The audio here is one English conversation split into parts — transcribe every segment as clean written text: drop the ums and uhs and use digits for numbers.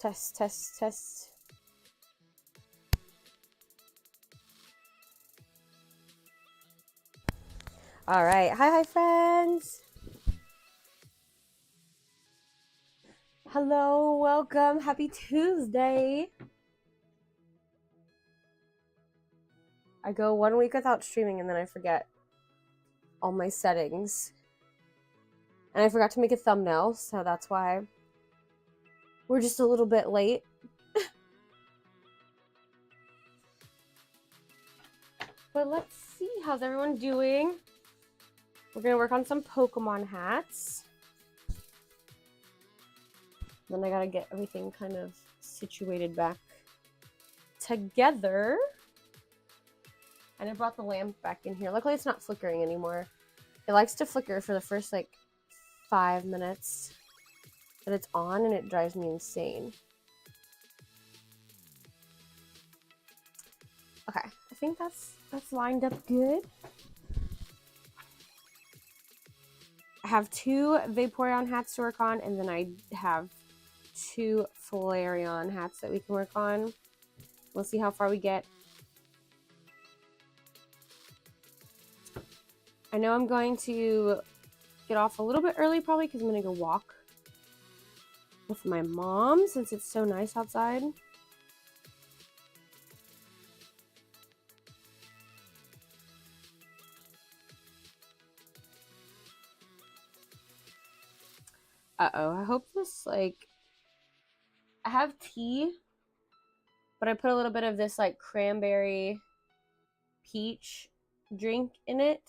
Test, test, test. All right. Hi, friends. Hello, welcome. Happy Tuesday. I go 1 week without streaming and then I forget all my settings. And I forgot to make a thumbnail, so that's why we're just a little bit late. But let's see, how's everyone doing? We're gonna work on some Pokemon hats. Then I gotta get everything kind of situated back together. And I brought the lamp back in here. Luckily it's not flickering anymore. It likes to flicker for the first like 5 minutes that it's on, and it drives me insane. Okay, I think that's lined up good. I have 2 Vaporeon hats to work on, and then I have 2 Flareon hats that we can work on. We'll see how far we get. I know I'm going to get off a little bit early probably because I'm going to go walk with my mom since it's so nice outside. Uh-oh, I hope this, like, I have tea, but I put a little bit of this, like, cranberry peach drink in it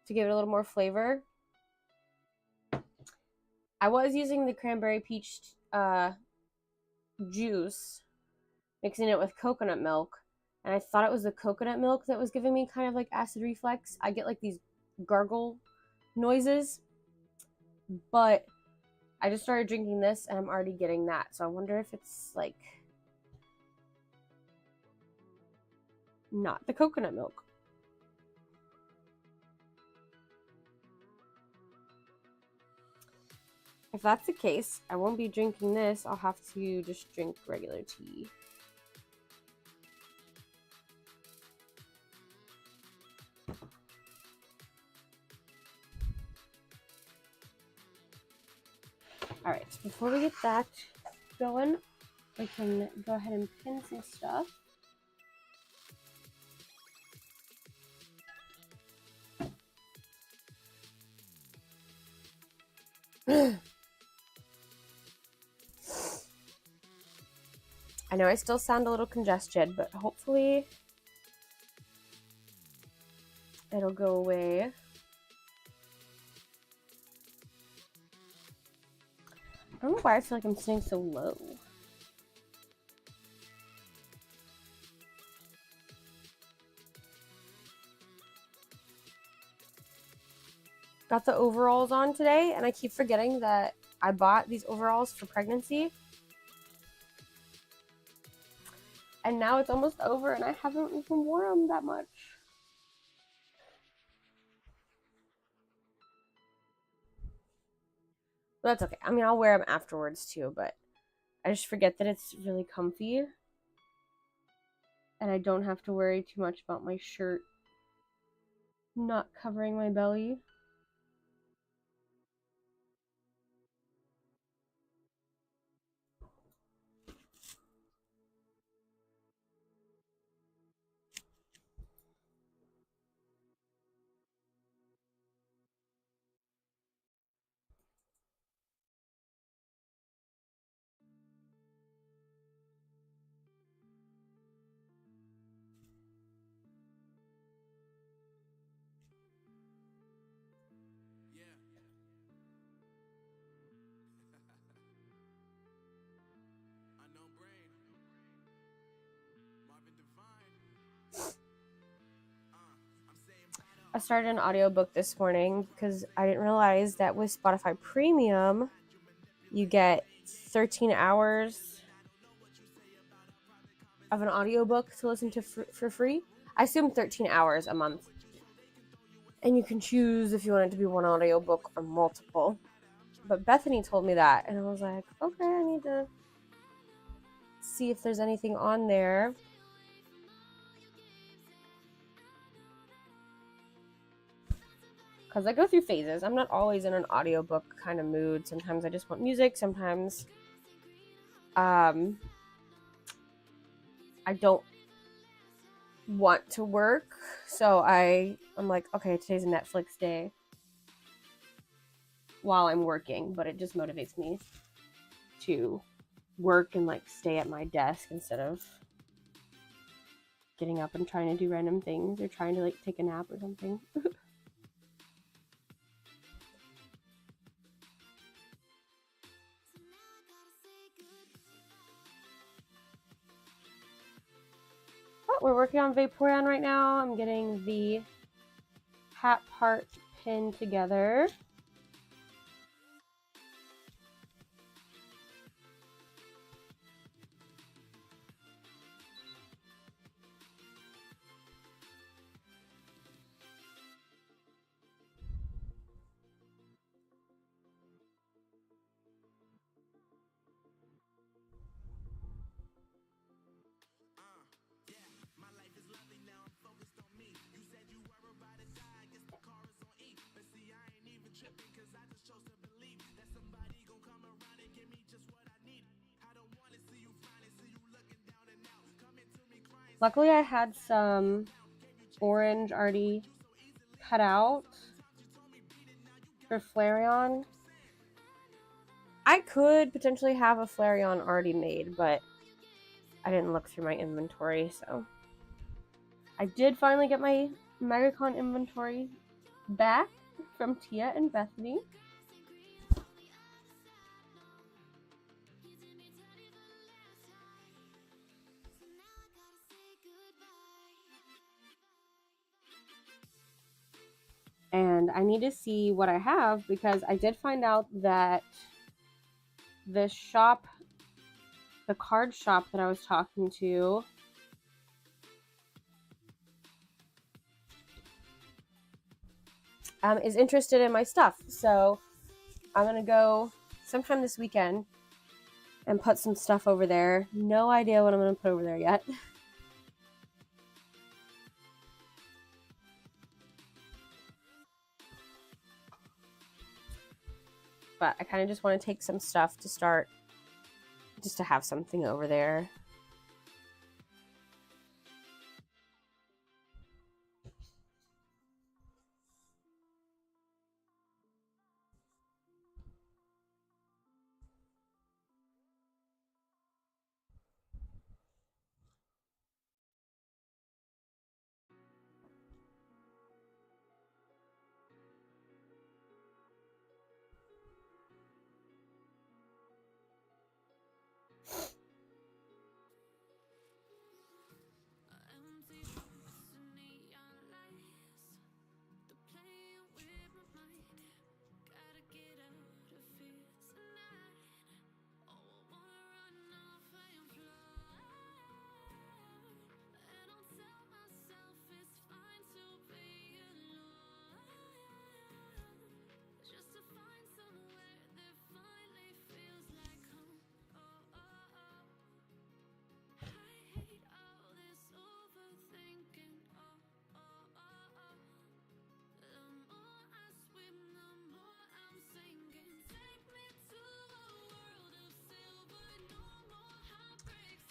to give it a little more flavor. I was using the cranberry peach juice, mixing it with coconut milk, and I thought it was the coconut milk that was giving me kind of like acid reflux. I get like these gargle noises, but I just started drinking this and I'm already getting that. So I wonder if it's like not the coconut milk. If that's the case, I won't be drinking this. I'll have to just drink regular tea. All right, before we get that going, we can go ahead and pin some stuff. I know I still sound a little congested, but hopefully it'll go away. I don't know why I feel like I'm sitting so low. Got the overalls on today, and I keep forgetting that I bought these overalls for pregnancy. And now it's almost over, and I haven't even worn them that much. But that's okay. I mean, I'll wear them afterwards too, but I just forget that it's really comfy. And I don't have to worry too much about my shirt not covering my belly. I started an audiobook this morning because I didn't realize that with Spotify Premium, you get 13 hours of an audiobook to listen to for free. I assume 13 hours a month. And you can choose if you want it to be one audiobook or multiple. But Bethany told me that, and I was like, okay, I need to see if there's anything on there. Because I go through phases. I'm not always in an audiobook kind of mood. Sometimes I just want music. Sometimes I don't want to work. So I'm like, okay, today's a Netflix day while I'm working. But it just motivates me to work and like stay at my desk instead of getting up and trying to do random things or trying to like take a nap or something. But we're working on Vaporeon right now. I'm getting the hat part pinned together. Luckily, I had some orange already cut out for Flareon. I could potentially have a Flareon already made, but I didn't look through my inventory, so I did finally get my Megacon inventory back from Tia and Bethany. And I need to see what I have because I did find out that the shop, the card shop that I was talking to, is interested in my stuff. So I'm going to go sometime this weekend and put some stuff over there. No idea what I'm going to put over there yet. But I kind of just want to take some stuff to start, just to have something over there.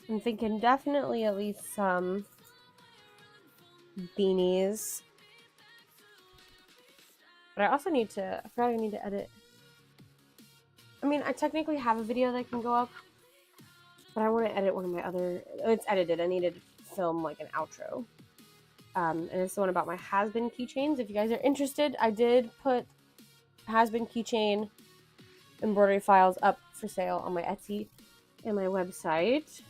I'm thinking definitely at least some beanies. But I also need to, I forgot I need to edit. I mean, I technically have a video that can go up, but I want to edit one of my other, it's edited. I need to film like an outro. And it's the one about my has-been keychains. If you guys are interested, I did put has-been keychain embroidery files up for sale on my Etsy and my website.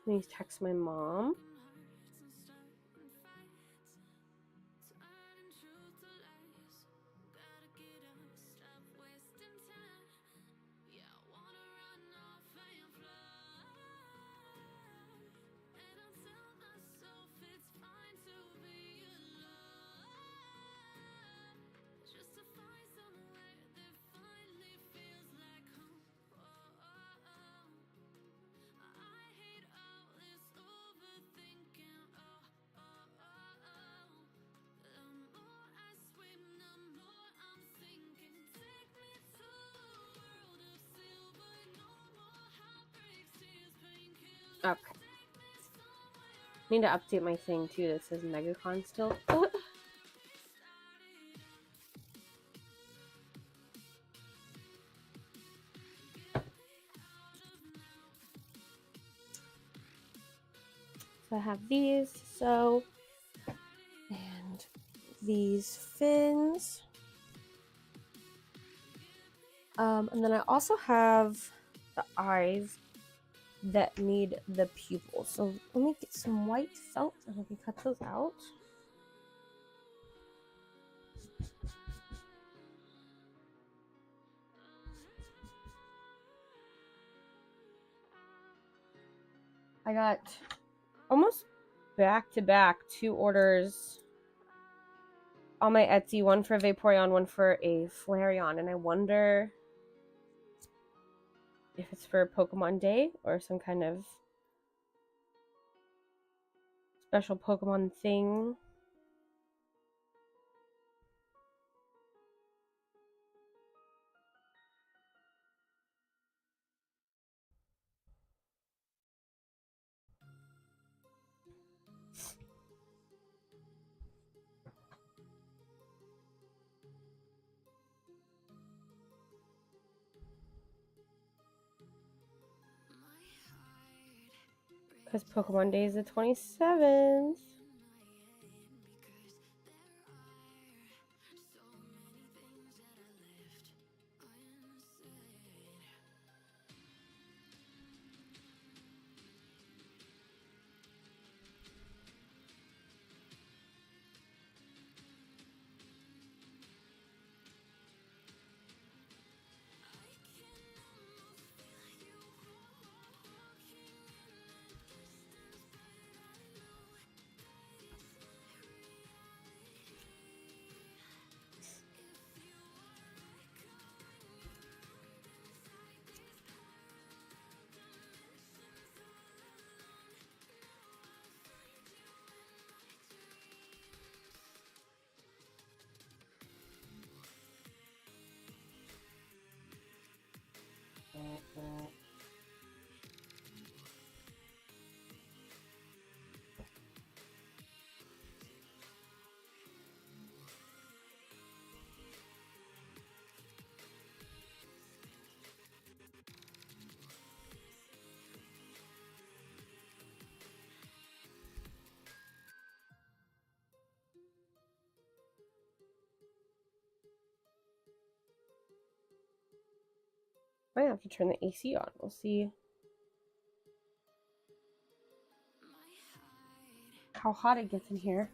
Let me text my mom. Okay. Need to update my thing too. That says MegaCon still. So I have these, so, and these fins. And then I also have the eyes that need the pupils. So let me get some white felt and we can cut those out. I got almost back to back 2 orders on my Etsy, one for a Vaporeon, one for a Flareon, and I wonder if it's for Pokemon Day or some kind of special Pokemon thing. Because Pokemon Day is the 27th. Might have to turn the AC on. We'll see how hot it gets in here.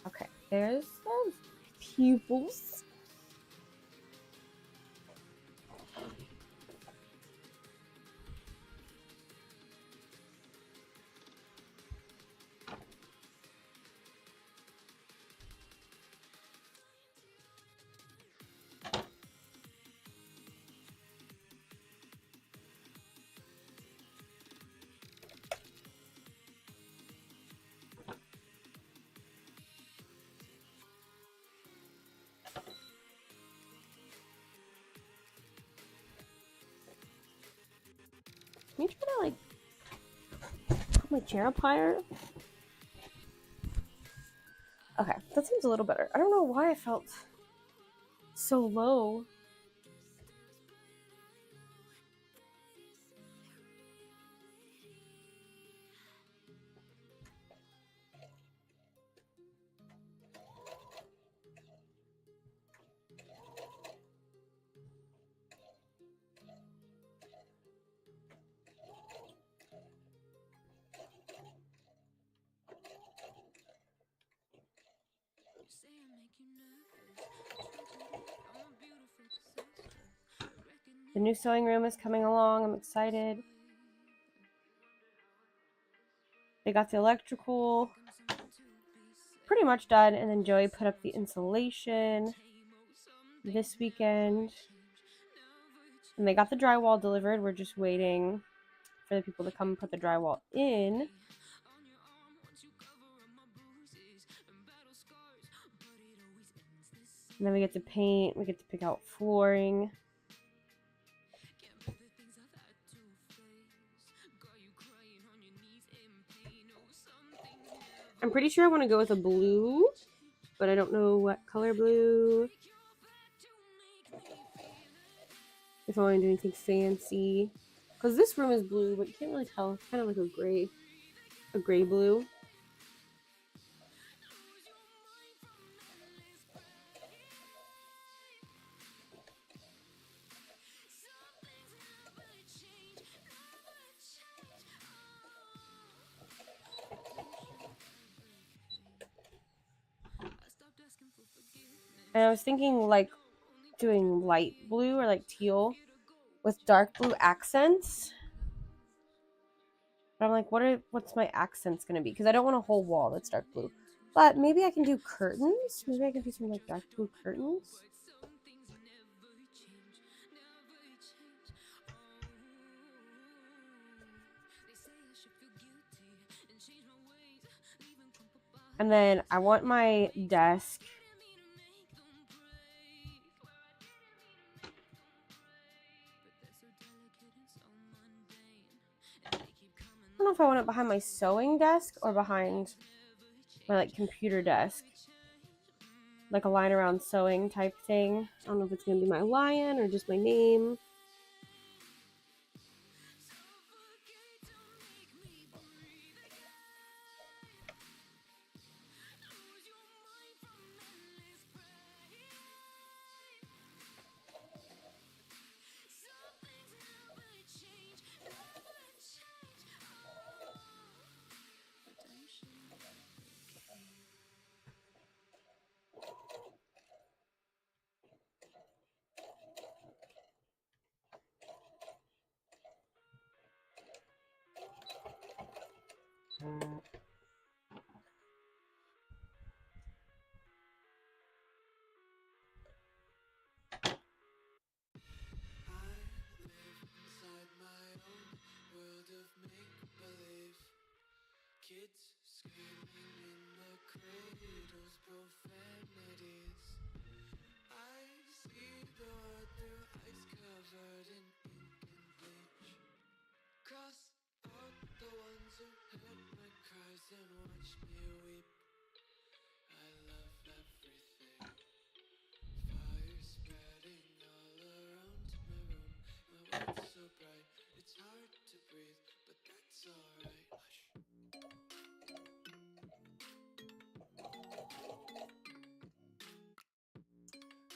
Okay, there's those pupils. Can you try to like put my chair up higher? Okay, that seems a little better. I don't know why I felt so low. The new sewing room is coming along. I'm excited. They got the electrical pretty much done, and then Joey put up the insulation this weekend. And they got the drywall delivered. We're just waiting for the people to come and put the drywall in. And then we get to paint. We get to pick out flooring. I'm pretty sure I want to go with a blue, but I don't know what color blue. If I want to do anything fancy. Because this room is blue, but you can't really tell. It's kind of like a gray blue. And I was thinking like doing light blue or like teal with dark blue accents. But I'm like, what's my accents gonna be? Because I don't want a whole wall that's dark blue. But maybe I can do curtains. Maybe I can do some like dark blue curtains. And then I want my desk. I don't know if I want it behind my sewing desk or behind my like computer desk. Like a line around sewing type thing. I don't know if it's gonna be my lion or just my name.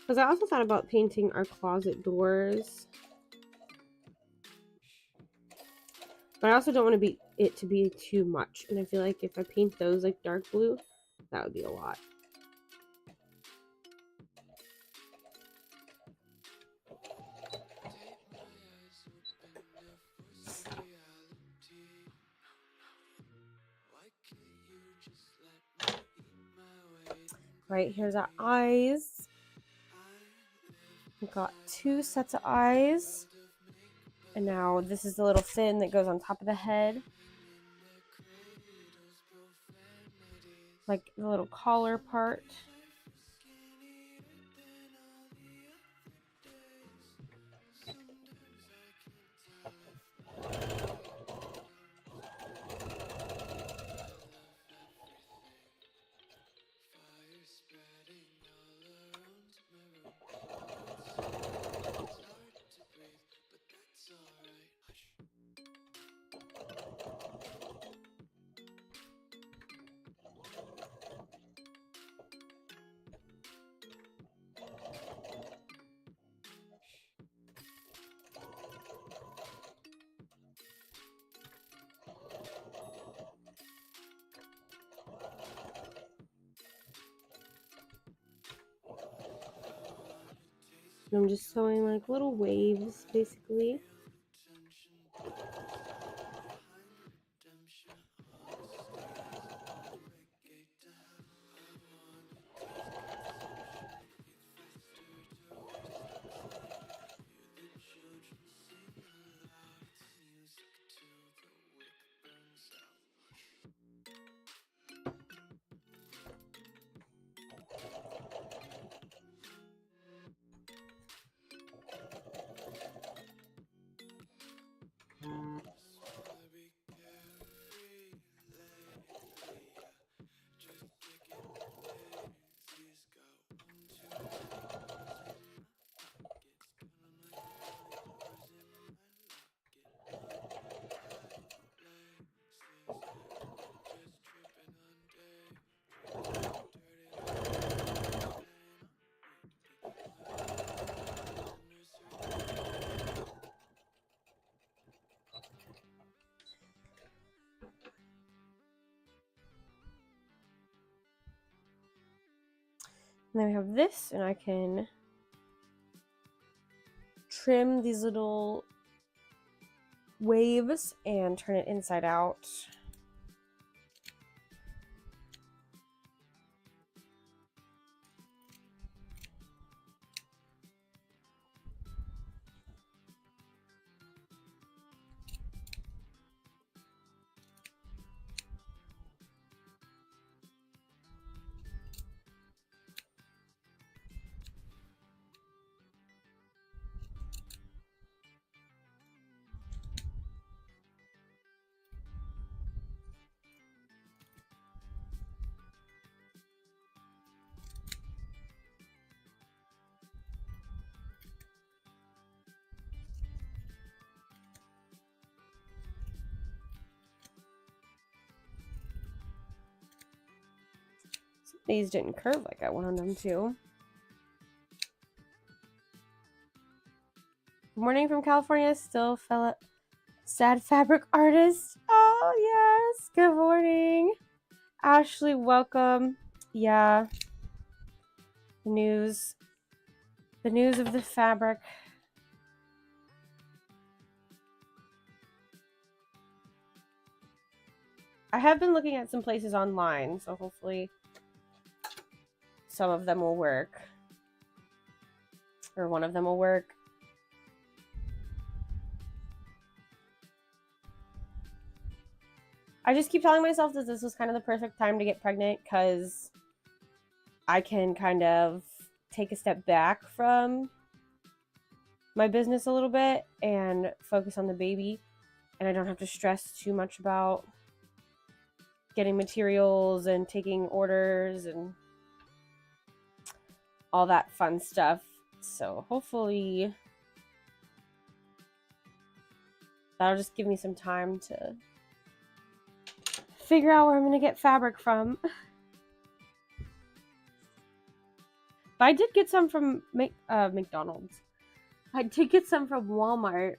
Because I also thought about painting our closet doors. But I also don't want it to be too much. And I feel like if I paint those like dark blue, that would be a lot. Right, here's our eyes. We've got 2 sets of eyes. And now this is the little fin that goes on top of the head. Like the little collar part. And I'm just sewing like little waves, basically. And then we have this, and I can trim these little waves and turn it inside out. These didn't curve like I wanted them to. Good morning from California, still fella sad fabric artist. Oh yes, good morning. Ashley, welcome. Yeah. The news of the fabric. I have been looking at some places online, so hopefully some of them will work. Or one of them will work. I just keep telling myself that this was kind of the perfect time to get pregnant because I can kind of take a step back from my business a little bit and focus on the baby, and I don't have to stress too much about getting materials and taking orders and all that fun stuff. So hopefully that'll just give me some time to figure out where I'm going to get fabric from. But I did get some from McDonald's. I did get some from Walmart.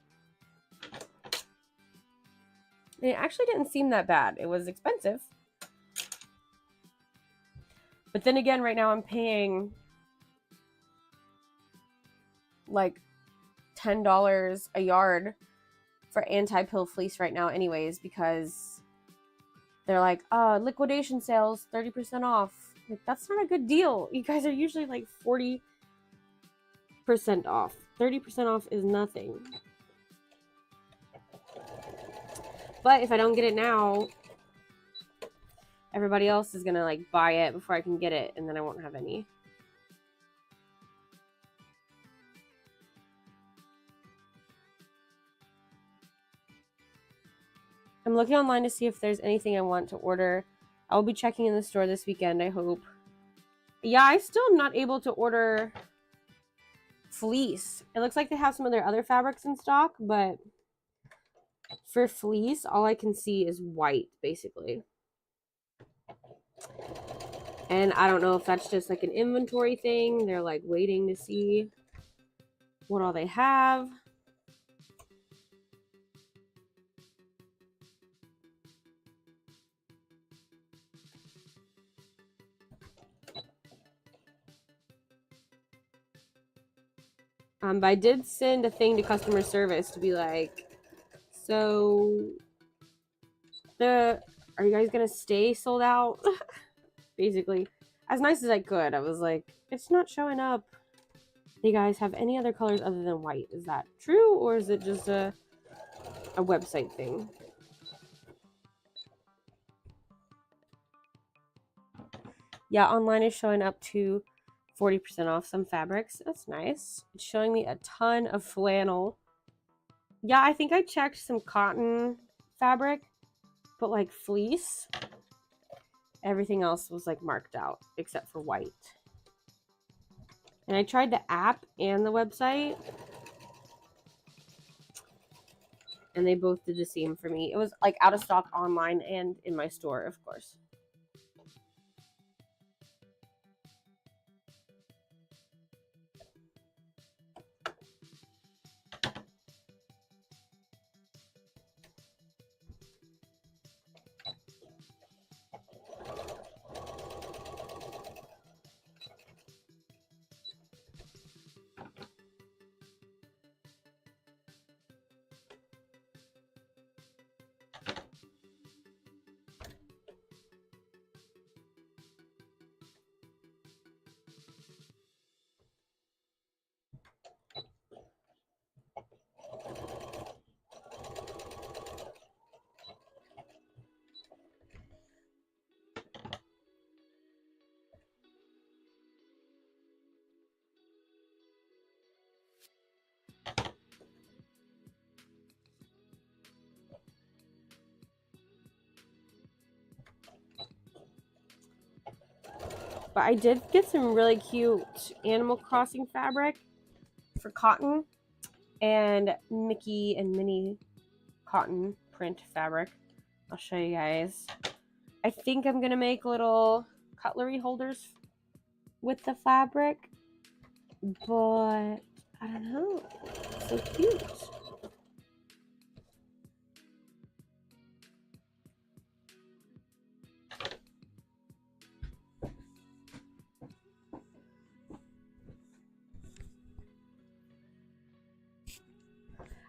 And it actually didn't seem that bad. It was expensive. But then again, right now I'm paying like $10 a yard for anti-pill fleece right now anyways, because they're like, liquidation sales, 30% off. Like, that's not a good deal. You guys are usually like 40% off. 30% off is nothing. But if I don't get it now, everybody else is gonna like buy it before I can get it, and then I won't have any. I'm looking online to see if there's anything I want to order. I'll be checking in the store this weekend, I hope. Yeah, I still am not able to order fleece. It looks like they have some of their other fabrics in stock, but for fleece, all I can see is white, basically. And I don't know if that's just like an inventory thing. They're like waiting to see what all they have. But I did send a thing to customer service to be like, so are you guys gonna stay sold out? Basically, as nice as I could. I was like, it's not showing up. Do you guys have any other colors other than white? Is that true, or is it just a website thing? Yeah, online is showing up to 40% off some fabrics. That's nice. It's showing me a ton of flannel. Yeah, I think I checked some cotton fabric, but like fleece, everything else was like marked out except for white. And I tried the app and the website, and they both did the same for me. It was like out of stock online and in my store, of course. But I did get some really cute Animal Crossing fabric for cotton and Mickey and Minnie cotton print fabric. I'll show you guys. I think I'm gonna make little cutlery holders with the fabric, but I don't know. It's so cute.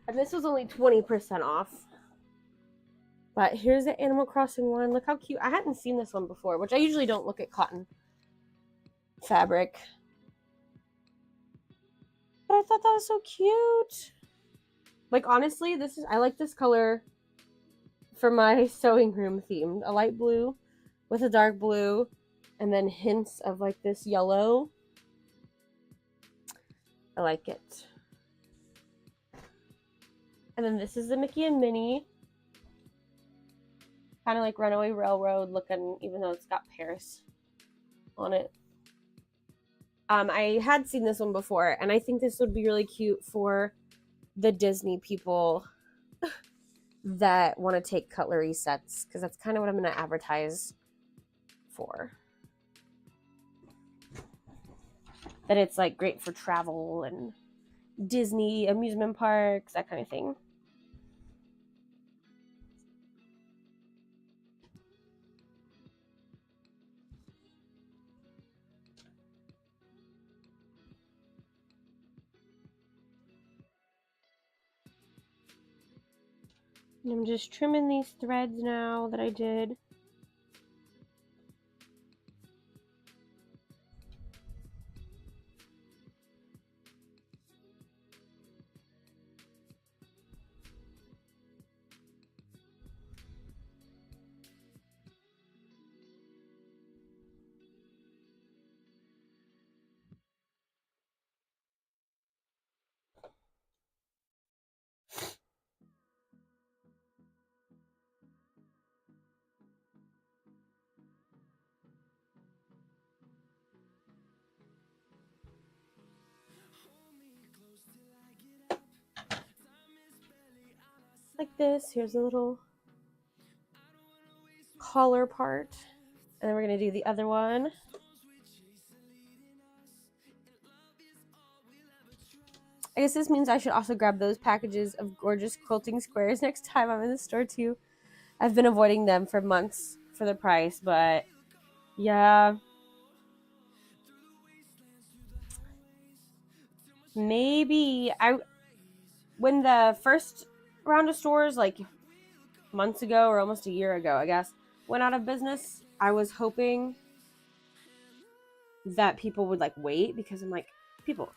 And this was only 20% off. But here's the Animal Crossing one. Look how cute. I hadn't seen this one before, which I usually don't look at cotton fabric. But I thought that was so cute. Like, honestly, I like this color for my sewing room theme. A light blue with a dark blue, and then hints of like this yellow. I like it. And then this is the Mickey and Minnie. Kind of like Runaway Railroad looking, even though it's got Paris on it. I had seen this one before, and I think this would be really cute for the Disney people that want to take cutlery sets, because that's kind of what I'm going to advertise for. That it's like great for travel and Disney amusement parks, that kind of thing. And I'm just trimming these threads now that I did. Like this. Here's a little collar part. And then we're going to do the other one. I guess this means I should also grab those packages of gorgeous quilting squares next time I'm in the store too. I've been avoiding them for months for the price, but yeah. Maybe when the first round of stores, like months ago or almost a year ago, I guess, went out of business, I was hoping that people would like wait, because I'm like, people,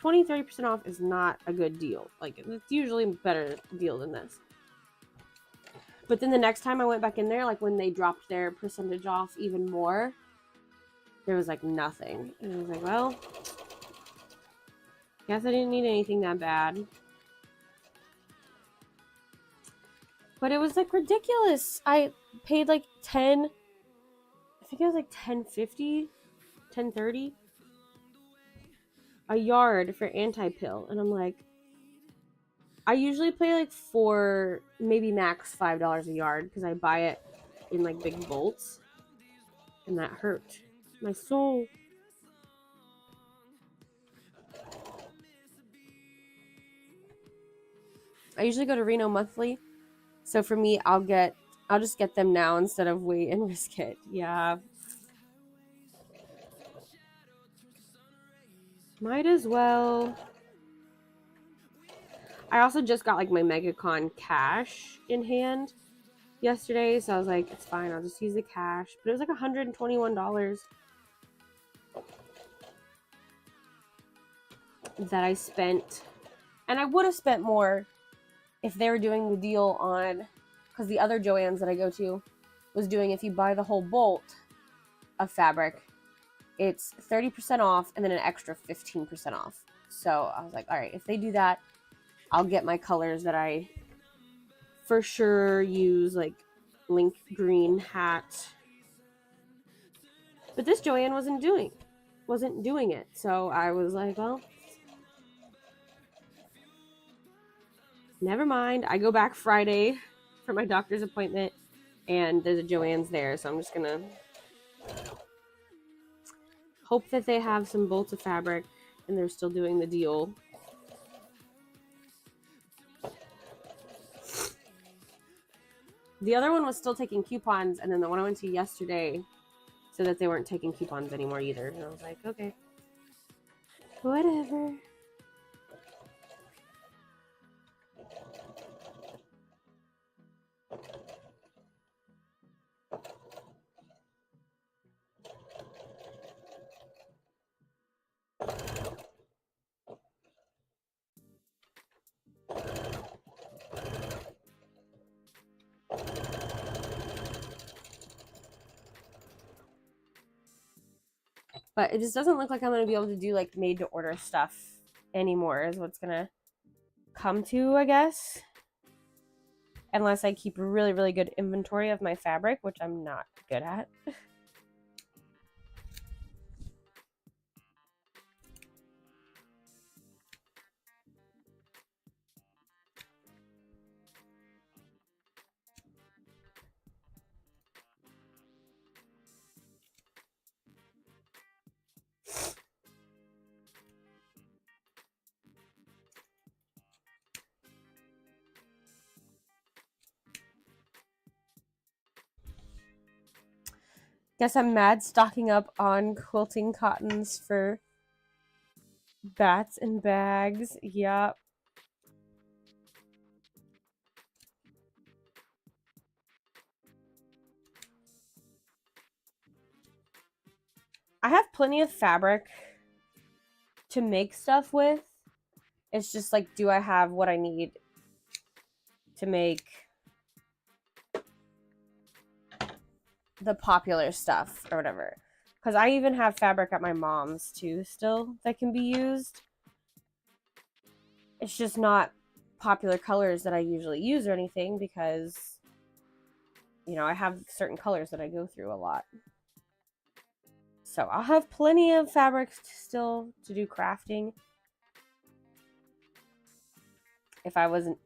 20-30% off is not a good deal. Like, it's usually a better deal than this. But then the next time I went back in there, like when they dropped their percentage off even more, there was like nothing. And I was like, well, guess I didn't need anything that bad. But it was like ridiculous. I paid like I think it was like $10.50, $10.30 a yard for anti-pill. And I'm like, I usually pay like $4, maybe max $5 a yard, because I buy it in like big bolts. And that hurt my soul. I usually go to Reno monthly. So for me, I'll just get them now instead of wait and risk it. Yeah. Might as well. I also just got like my MegaCon cash in hand yesterday, so I was like, it's fine, I'll just use the cash. But it was like $121 that I spent. And I would have spent more if they were doing the deal on, because the other Joann's that I go to was doing, if you buy the whole bolt of fabric, it's 30% off and then an extra 15% off. So I was like, all right, if they do that, I'll get my colors that I for sure use, like link green hat. But this Joann wasn't doing it. So I was like, well, never mind. I go back Friday for my doctor's appointment, and there's a Joann's there, so I'm just gonna hope that they have some bolts of fabric and they're still doing the deal. The other one was still taking coupons, and then the one I went to yesterday said that they weren't taking coupons anymore either. And I was like, okay, whatever. But it just doesn't look like I'm going to be able to do like made to order stuff anymore, is what's going to come to, I guess. unless I keep really, really good inventory of my fabric, which I'm not good at. Guess I'm mad stocking up on quilting cottons for bats and bags. Yep. I have plenty of fabric to make stuff with. It's just like, do I have what I need to make the popular stuff or whatever? Because I even have fabric at my mom's too still that can be used. It's just not popular colors that I usually use or anything because, you know, I have certain colors that I go through a lot. So I'll have plenty of fabric still to do crafting. If I wasn't,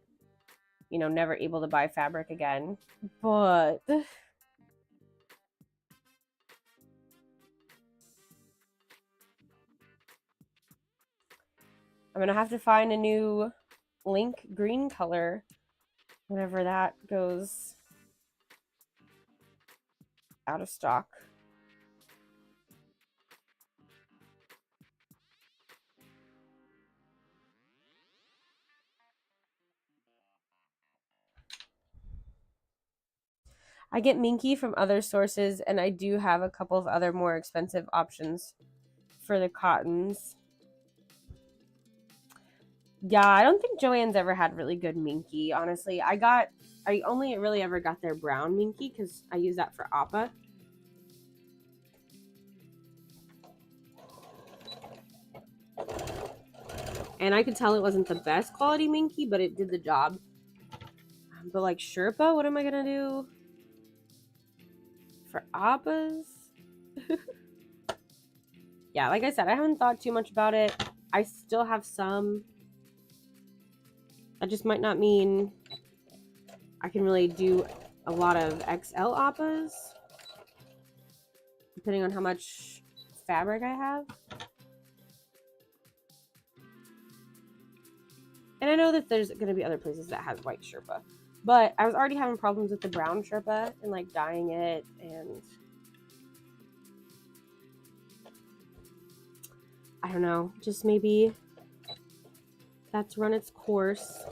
you know, never able to buy fabric again. But I'm gonna have to find a new link green color whenever that goes out of stock. I get minky from other sources, and I do have a couple of other more expensive options for the cottons. Yeah, I don't think Joann's ever had really good minky, honestly. I only really ever got their brown minky because I use that for appa. And I could tell it wasn't the best quality minky, but it did the job. But like Sherpa, what am I gonna do for appas? Yeah, like I said, I haven't thought too much about it. I still have some. That just might not mean I can really do a lot of XL appas, depending on how much fabric I have. And I know that there's going to be other places that has white Sherpa, but I was already having problems with the brown Sherpa and like dyeing it, and I don't know, just maybe that's run its course.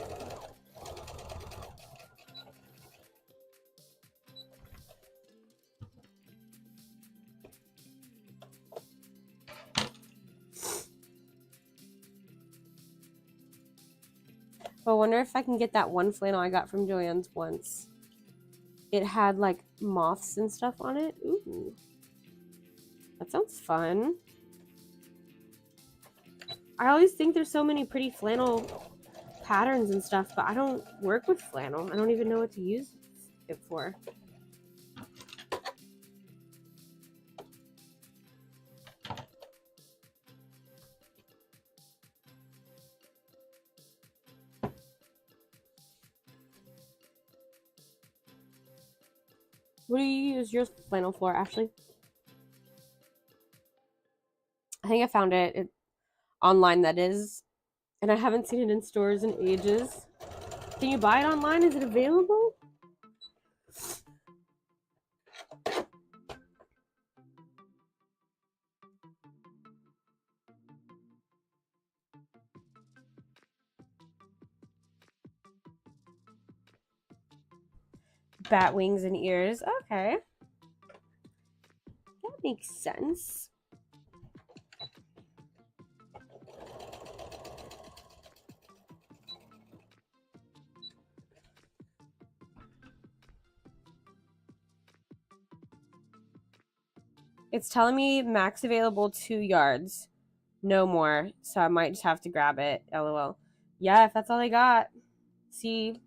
But I wonder if I can get that one flannel I got from Joann's once. It had like moths and stuff on it. Ooh, that sounds fun. I always think there's so many pretty flannel patterns and stuff, but I don't work with flannel. I don't even know what to use it for. What do you use your flannel for, Ashley? I think I found it online, that is, and I haven't seen it in stores in ages. Can you buy it online? Is it available? Bat wings and ears. Okay. That makes sense. It's telling me max available 2 yards. No more. So I might just have to grab it. LOL. Yeah, if that's all they got. See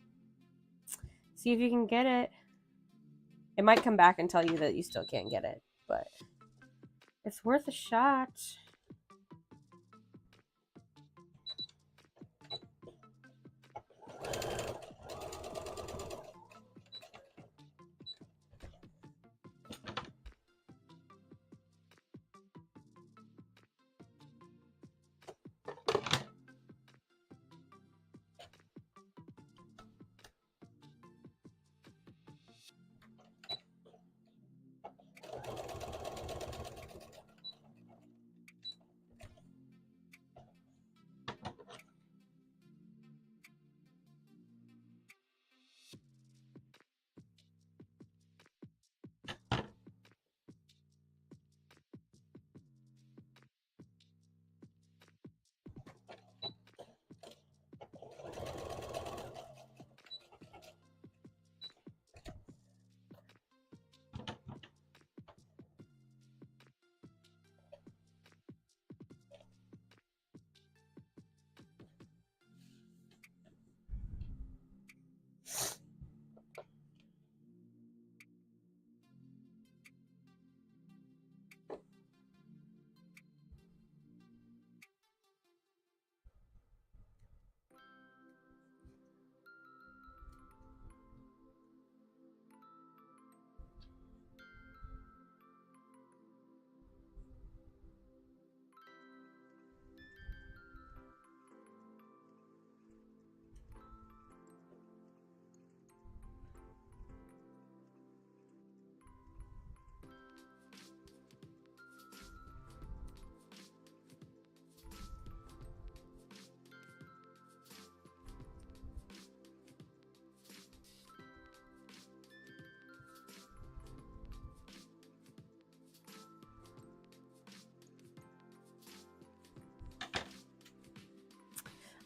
See if you can get it. It might come back and tell you that you still can't get it, but it's worth a shot.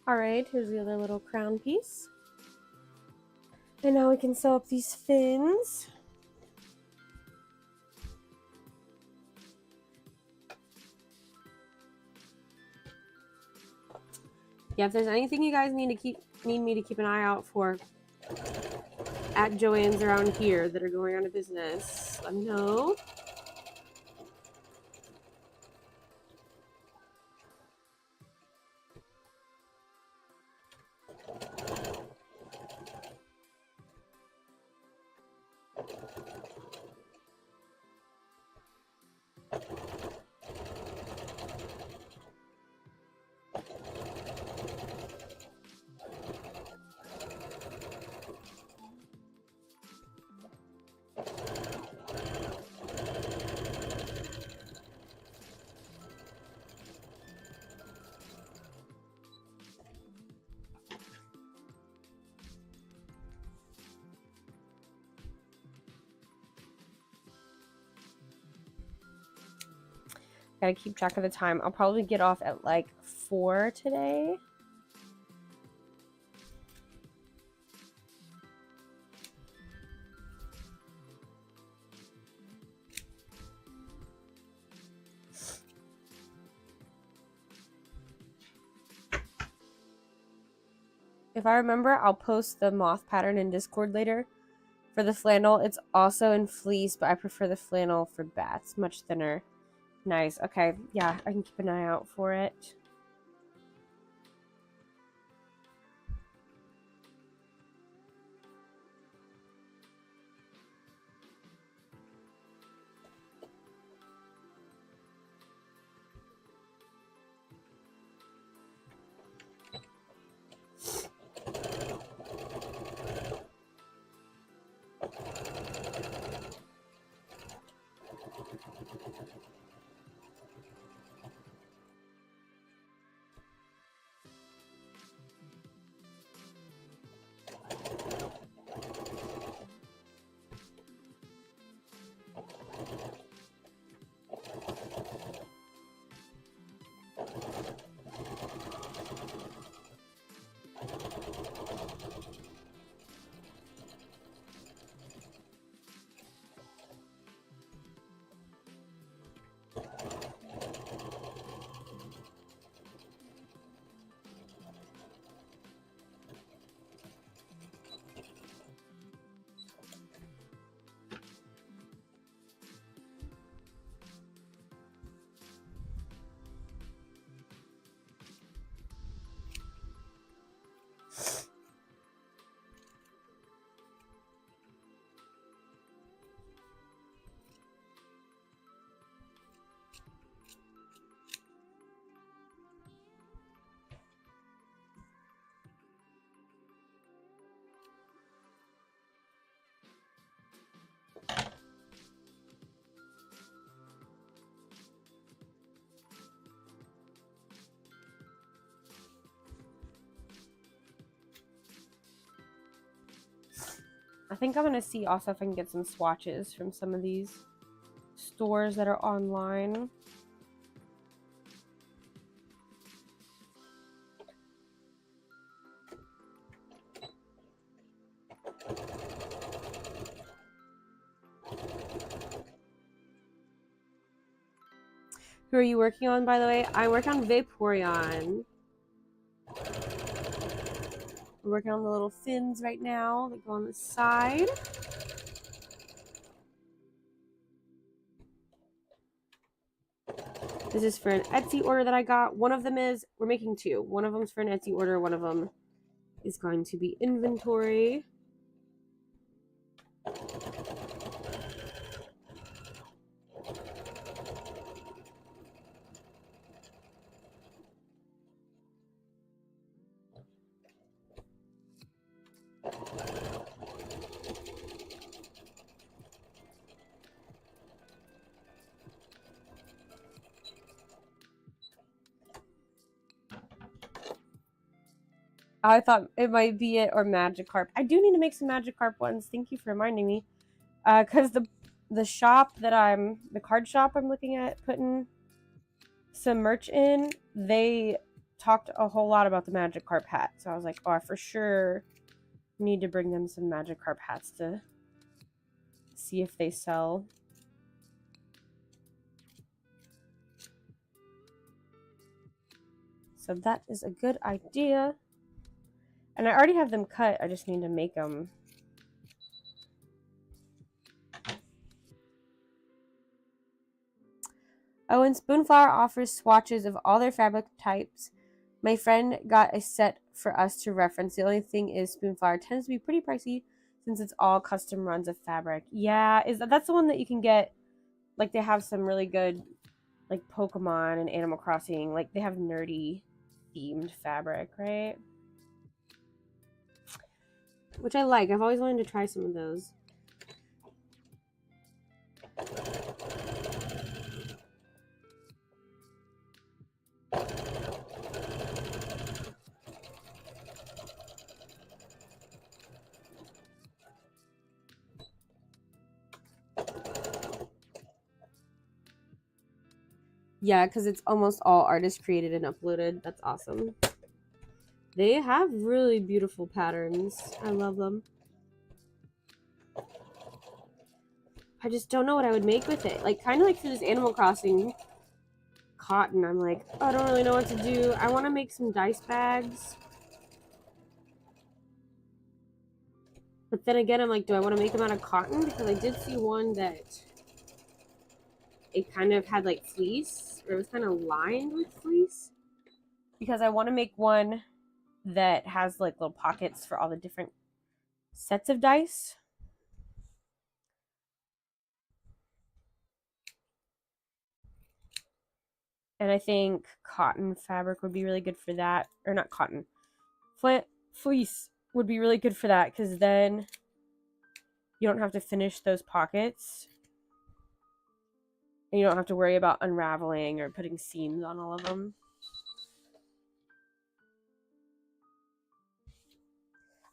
All right, here's the other little crown piece. And now we can sew up these fins. Yeah, if there's anything you guys need me to keep an eye out for at Joann's around here that are going out of business, let me know. Gotta keep track of the time. I'll probably get off at like 4 today. If I remember, I'll post the moth pattern in Discord later. For the flannel, it's also in fleece, but I prefer the flannel for bats. Much thinner. Nice. Okay. Yeah, I can keep an eye out for it. I think I'm going to see also if I can get some swatches from some of these stores that are online. Who are you working on, by the way? I work on Vaporeon. I'm working on the little fins right now that go on the side. This is for an Etsy order that I got. One of them is, we're making two. One of them's for an Etsy order. One of them is going to be inventory. I thought it might be it or Magikarp. I do need to make some Magikarp ones. Thank you for reminding me. Because the shop that the card shop I'm looking at putting some merch in, they talked a whole lot about the Magikarp hat. So I was like, oh, I for sure need to bring them some Magikarp hats to see if they sell. So that is a good idea. And I already have them cut. I just need to make them. Oh, and Spoonflower offers swatches of all their fabric types. My friend got a set for us to reference. The only thing is Spoonflower tends to be pretty pricey since it's all custom runs of fabric. Yeah, that's the one that you can get. Like, they have some really good, like, Pokemon and Animal Crossing. Like, they have nerdy themed fabric, right? Which I like. I've always wanted to try some of those. Yeah, because it's almost all artist created and uploaded. That's awesome. They have really beautiful patterns. I love them. I just don't know what I would make with it. Like, kind of like for this Animal Crossing cotton, I'm like, oh, I don't really know what to do. I want to make some dice bags. But then again, I'm like, do I want to make them out of cotton? Because I did see one that it kind of had like fleece, or it was kind of lined with fleece. Because I want to make one that has like little pockets for all the different sets of dice. And I think cotton fabric would be really good for that. Or not cotton. Fleece would be really good for that, because then you don't have to finish those pockets. And you don't have to worry about unraveling or putting seams on all of them.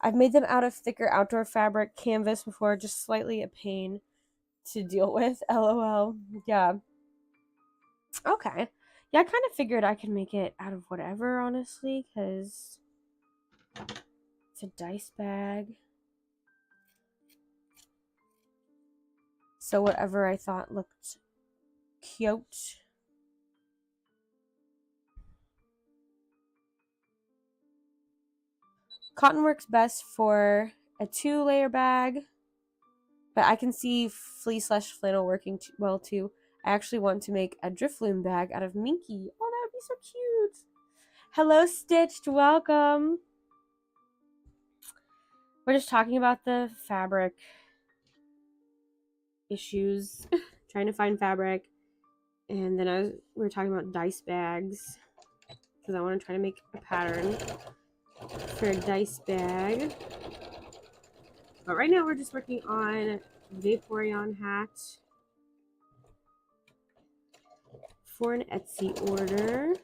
I've made them out of thicker outdoor fabric canvas before, just slightly a pain to deal with. LOL. Yeah. Okay. Yeah, I kind of figured I could make it out of whatever, honestly, because it's a dice bag. So whatever I thought looked cute. Cotton works best for a 2-layer bag, but I can see fleece/flannel working well too. I actually want to make a Drifloon bag out of Minky. Oh, that would be so cute. Hello, Stitched. Welcome. We're just talking about the fabric issues, trying to find fabric, and then we were talking about dice bags because I want to try to make a pattern for a dice bag. But right now we're just working on Vaporeon hat for an Etsy order.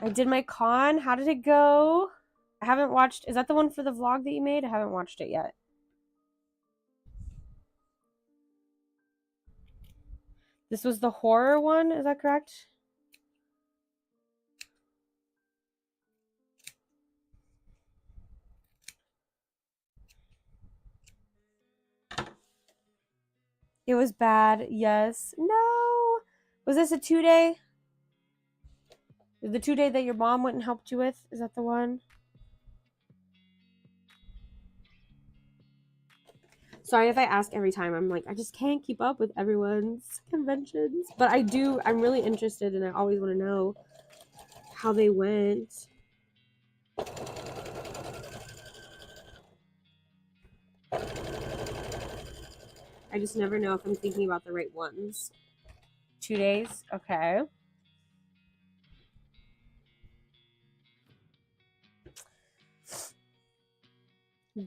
I did my con. How did it go? I haven't watched. Is that the one for the vlog that you made? I haven't watched it yet. This was the horror one, is that correct? It was bad, yes. No! Was this a 2-day? The 2-day that your mom went and helped you with? Is that the one? Sorry if I ask every time. I'm like, I just can't keep up with everyone's conventions. But I do, I'm really interested and I always want to know how they went. I just never know if I'm thinking about the right ones. 2 days? Okay.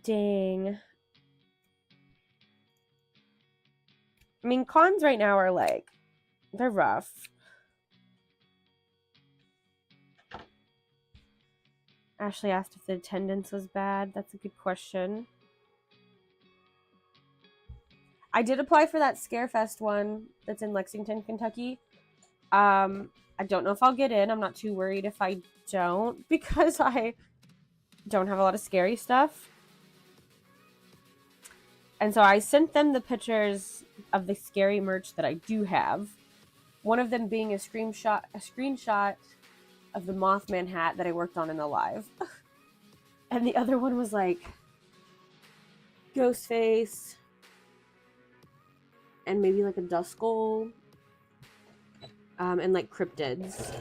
Dang. I mean, cons right now are like, they're rough. Ashley asked if the attendance was bad. That's a good question. I did apply for that Scarefest one that's in Lexington, Kentucky. I don't know if I'll get in. I'm not too worried if I don't because I don't have a lot of scary stuff. And so I sent them the pictures of the scary merch that I do have. One of them being a screenshot of the Mothman hat that I worked on in the live. And the other one was like Ghostface and maybe like a dust skull. And like cryptids.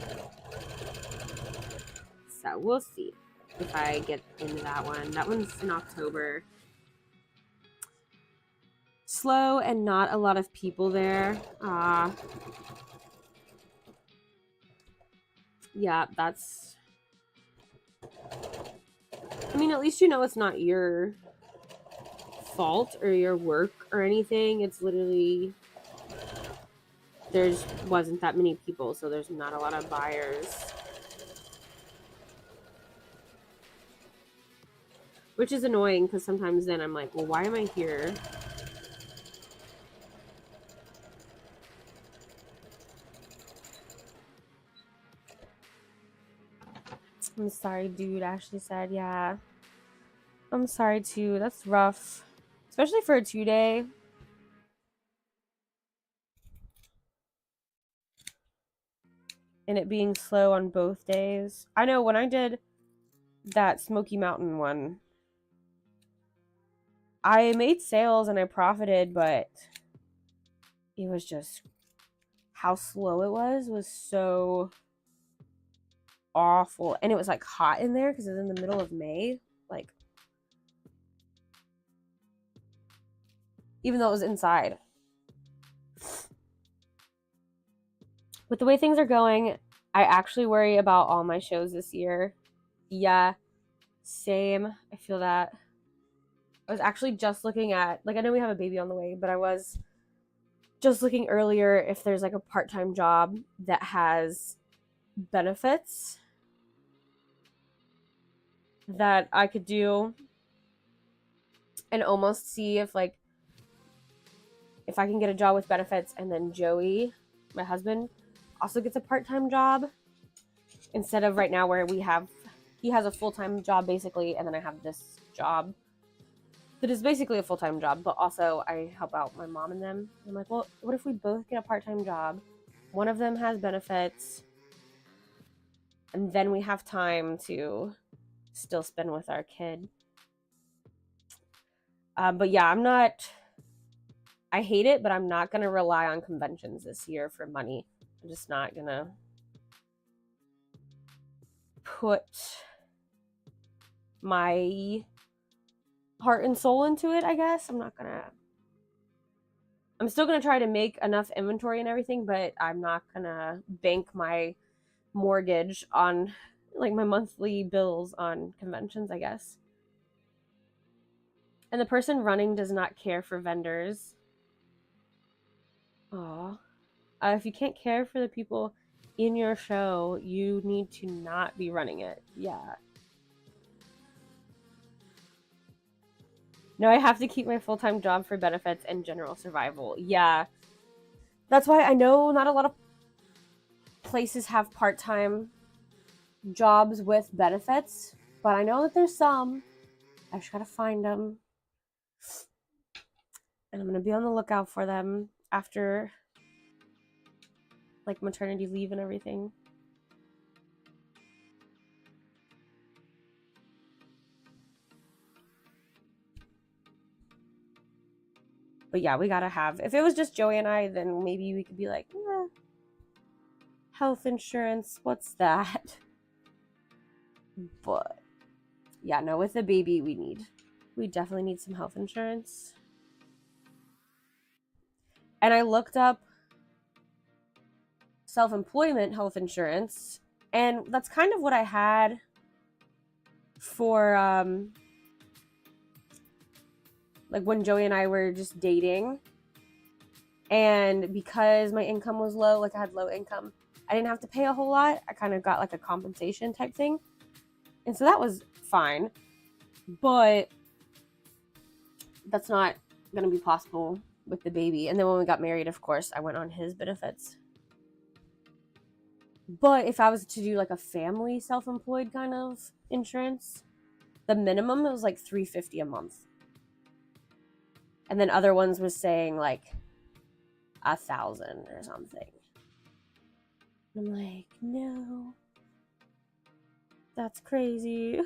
So we'll see if I get into that one. That one's in October. Slow and not a lot of people there. Yeah, that's... I mean, at least you know it's not your fault or your work or anything. It's literally... wasn't that many people, so there's not a lot of buyers. Which is annoying, because sometimes then I'm like, well, why am I here? I'm sorry, dude, Ashley said, yeah. I'm sorry, too. That's rough. Especially for a 2-day. And it being slow on both days. I know, when I did that Smoky Mountain one, I made sales and I profited, but it was just... how slow it was so awful. And it was like hot in there because it was in the middle of May. Like, even though it was inside. With the way things are going, I actually worry about all my shows this year. Yeah, same. I feel that. I was actually just looking at, like, I know we have a baby on the way, but I was just looking earlier if there's like a part-time job that has benefits that I could do and almost see if like if I can get a job with benefits and then Joey, my husband, also gets a part-time job instead of right now where he has a full-time job basically, and then I have this job that is basically a full-time job, but also I help out my mom and them. I'm like, well, what if we both get a part-time job? One of them has benefits, and then we have time to still spend with our kid. But yeah, I hate it, but I'm not going to rely on conventions this year for money. I'm just not going to put my heart and soul into it, I guess. I'm still going to try to make enough inventory and everything, but I'm not going to bank my mortgage on like my monthly bills on conventions, I guess. And the person running does not care for vendors. Aw. If you can't care for the people in your show, you need to not be running it. Yeah. No, I have to keep my full-time job for benefits and general survival. Yeah. That's why I know not a lot of places have part-time jobs with benefits, but I know that there's some. I just gotta find them. And I'm gonna be on the lookout for them after like maternity leave and everything. But yeah, we gotta have, if it was just Joey and I, then maybe we could be like, health insurance, what's that? But yeah, no, with the baby, we definitely need some health insurance. And I looked up self-employment health insurance, and that's kind of what I had for like when Joey and I were just dating. And because my income was low, like I had low income, I didn't have to pay a whole lot. I kind of got like a compensation type thing. And so that was fine. But that's not going to be possible with the baby. And then when we got married, of course, I went on his benefits. But if I was to do like a family self-employed kind of insurance, the minimum was like $350 a month. And then other ones was saying like $1,000 or something. I'm like, no, that's crazy.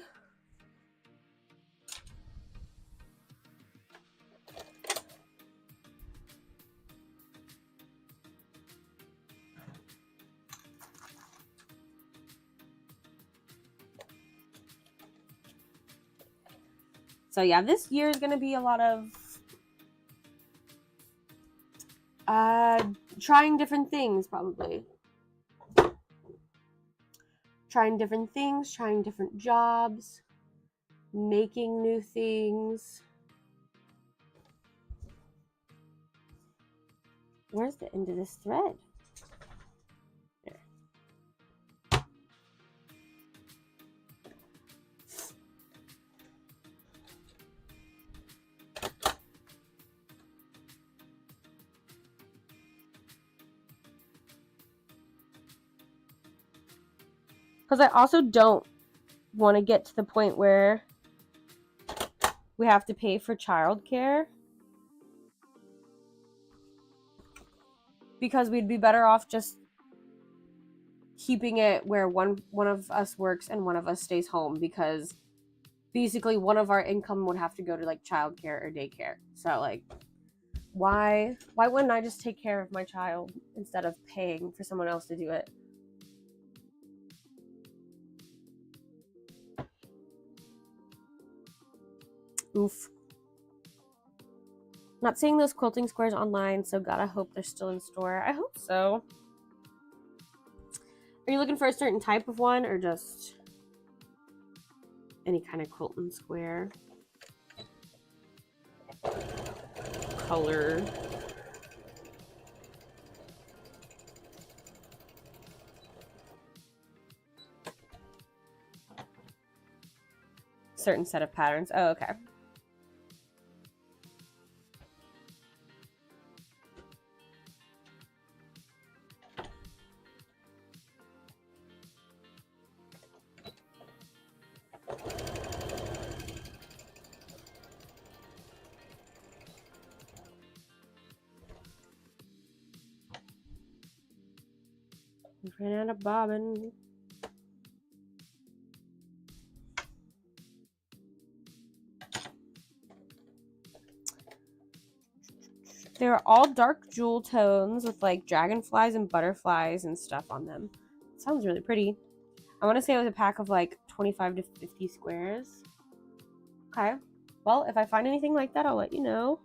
So yeah, this year is going to be a lot of trying different things, probably. Trying different things, trying different jobs, making new things. Where's the end of this thread? There. Because I also don't want to get to the point where we have to pay for childcare. Because we'd be better off just keeping it where one of us works and one of us stays home, because basically one of our income would have to go to like childcare or daycare. So like, why wouldn't I just take care of my child instead of paying for someone else to do it? Oof. Not seeing those quilting squares online, so gotta hope they're still in store. I hope so. Are you looking for a certain type of one, or just any kind of quilting square? Color. Certain set of patterns. Oh, okay. Ran out of bobbin. They're all dark jewel tones with like dragonflies and butterflies and stuff on them. It sounds really pretty. I want to say it was a pack of like 25 to 50 squares. Okay. Well, if I find anything like that, I'll let you know.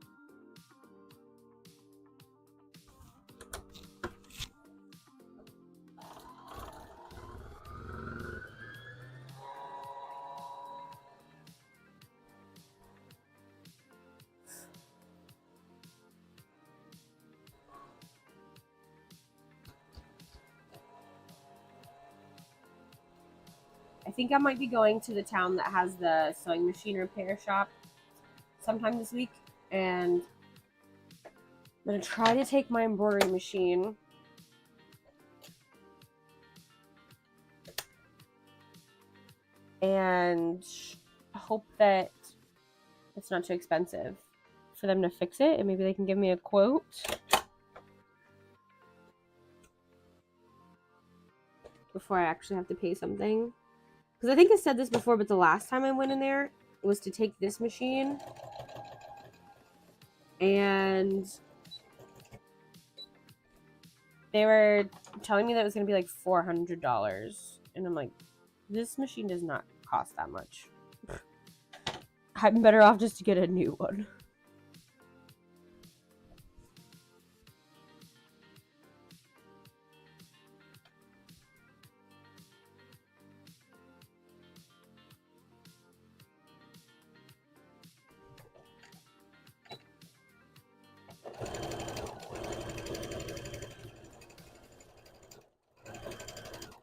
I think I might be going to the town that has the sewing machine repair shop sometime this week, and I'm going to try to take my embroidery machine and hope that it's not too expensive for them to fix it, and maybe they can give me a quote. Before I actually have to pay something. Because I think I said this before, but the last time I went in there was to take this machine, and they were telling me that it was going to be like $400, and I'm like, this machine does not cost that much. I'm better off just to get a new one.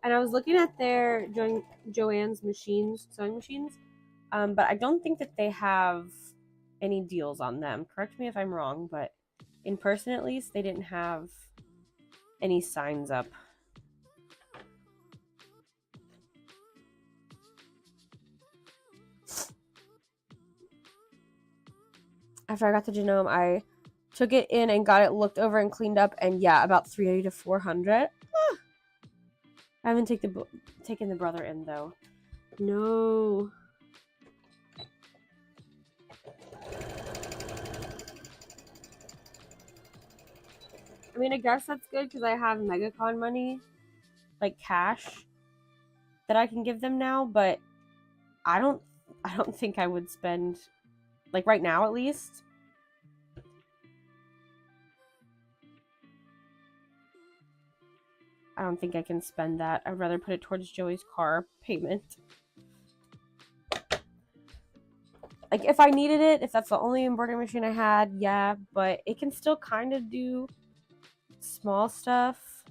And I was looking at their Joann's machines, sewing machines, but I don't think that they have any deals on them. Correct me if I'm wrong, but in person at least, they didn't have any signs up. After I got the genome, I took it in and got it looked over and cleaned up, and yeah, about 380 to 400. I haven't taken the brother in though. No. I mean, I guess that's good because I have MegaCon money, like cash, that I can give them now, but I don't think I would spend, like right now at least. I don't think I can spend that. I'd rather put it towards Joey's car payment. Like, if I needed it, if that's the only embroidery machine I had, yeah, but it can still kind of do small stuff.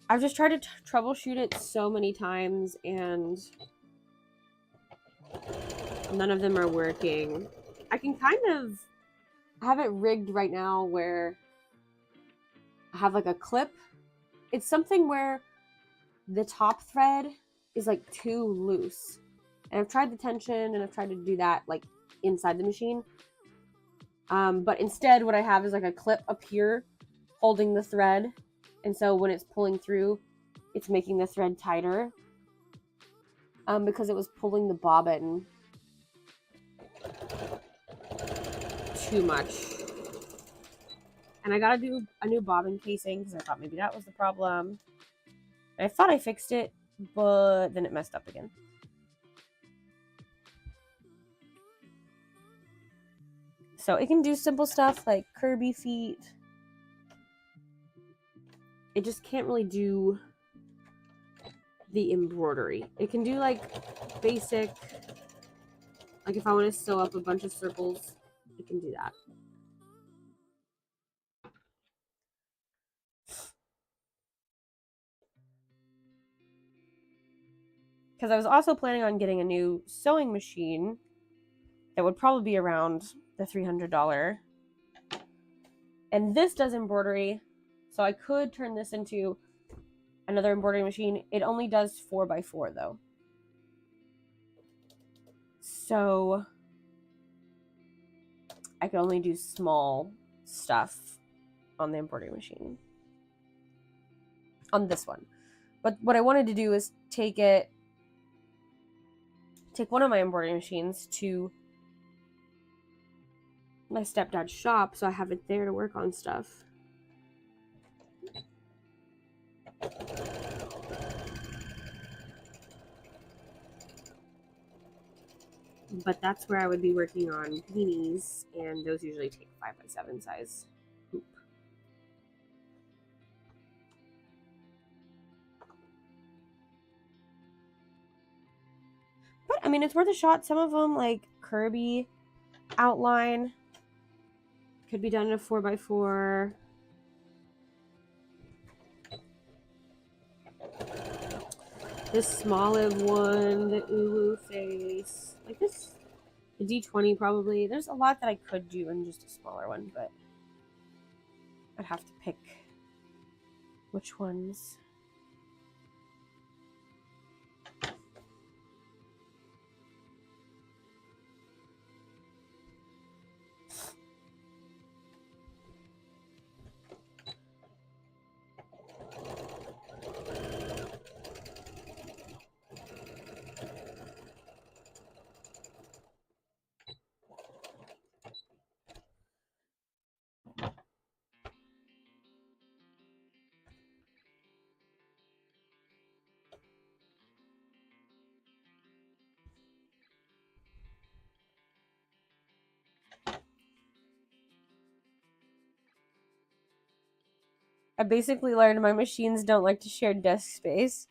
I've just tried to troubleshoot it so many times, and none of them are working. I can kind of have it rigged right now where I have like a clip. It's something where the top thread is like too loose, and I've tried the tension and I've tried to do that like inside the machine, but instead what I have is like a clip up here holding the thread, and so when it's pulling through, it's making the thread tighter, because it was pulling the bobbin too much. And I gotta do a new bobbin casing because I thought maybe that was the problem. And I thought I fixed it, but then it messed up again. So it can do simple stuff like Kirby feet. It just can't really do the embroidery. It can do like basic, like if I want to sew up a bunch of circles, it can do that. Because I was also planning on getting a new sewing machine that would probably be around the $300. And this does embroidery, so I could turn this into another embroidery machine. It only does 4x4 though. So I could only do small stuff on the embroidery machine. On this one. But what I wanted to do is take one of my embroidery machines to my stepdad's shop, so I have it there to work on stuff. But that's where I would be working on beanies, and those usually take 5x7 size hoop. But I mean, it's worth a shot. Some of them, like Kirby outline, could be done in a 4x4. this smaller one, the uwu face, like this, the D20 probably. There's a lot that I could do in just a smaller one, but I'd have to pick which ones. I basically learned my machines don't like to share desk space.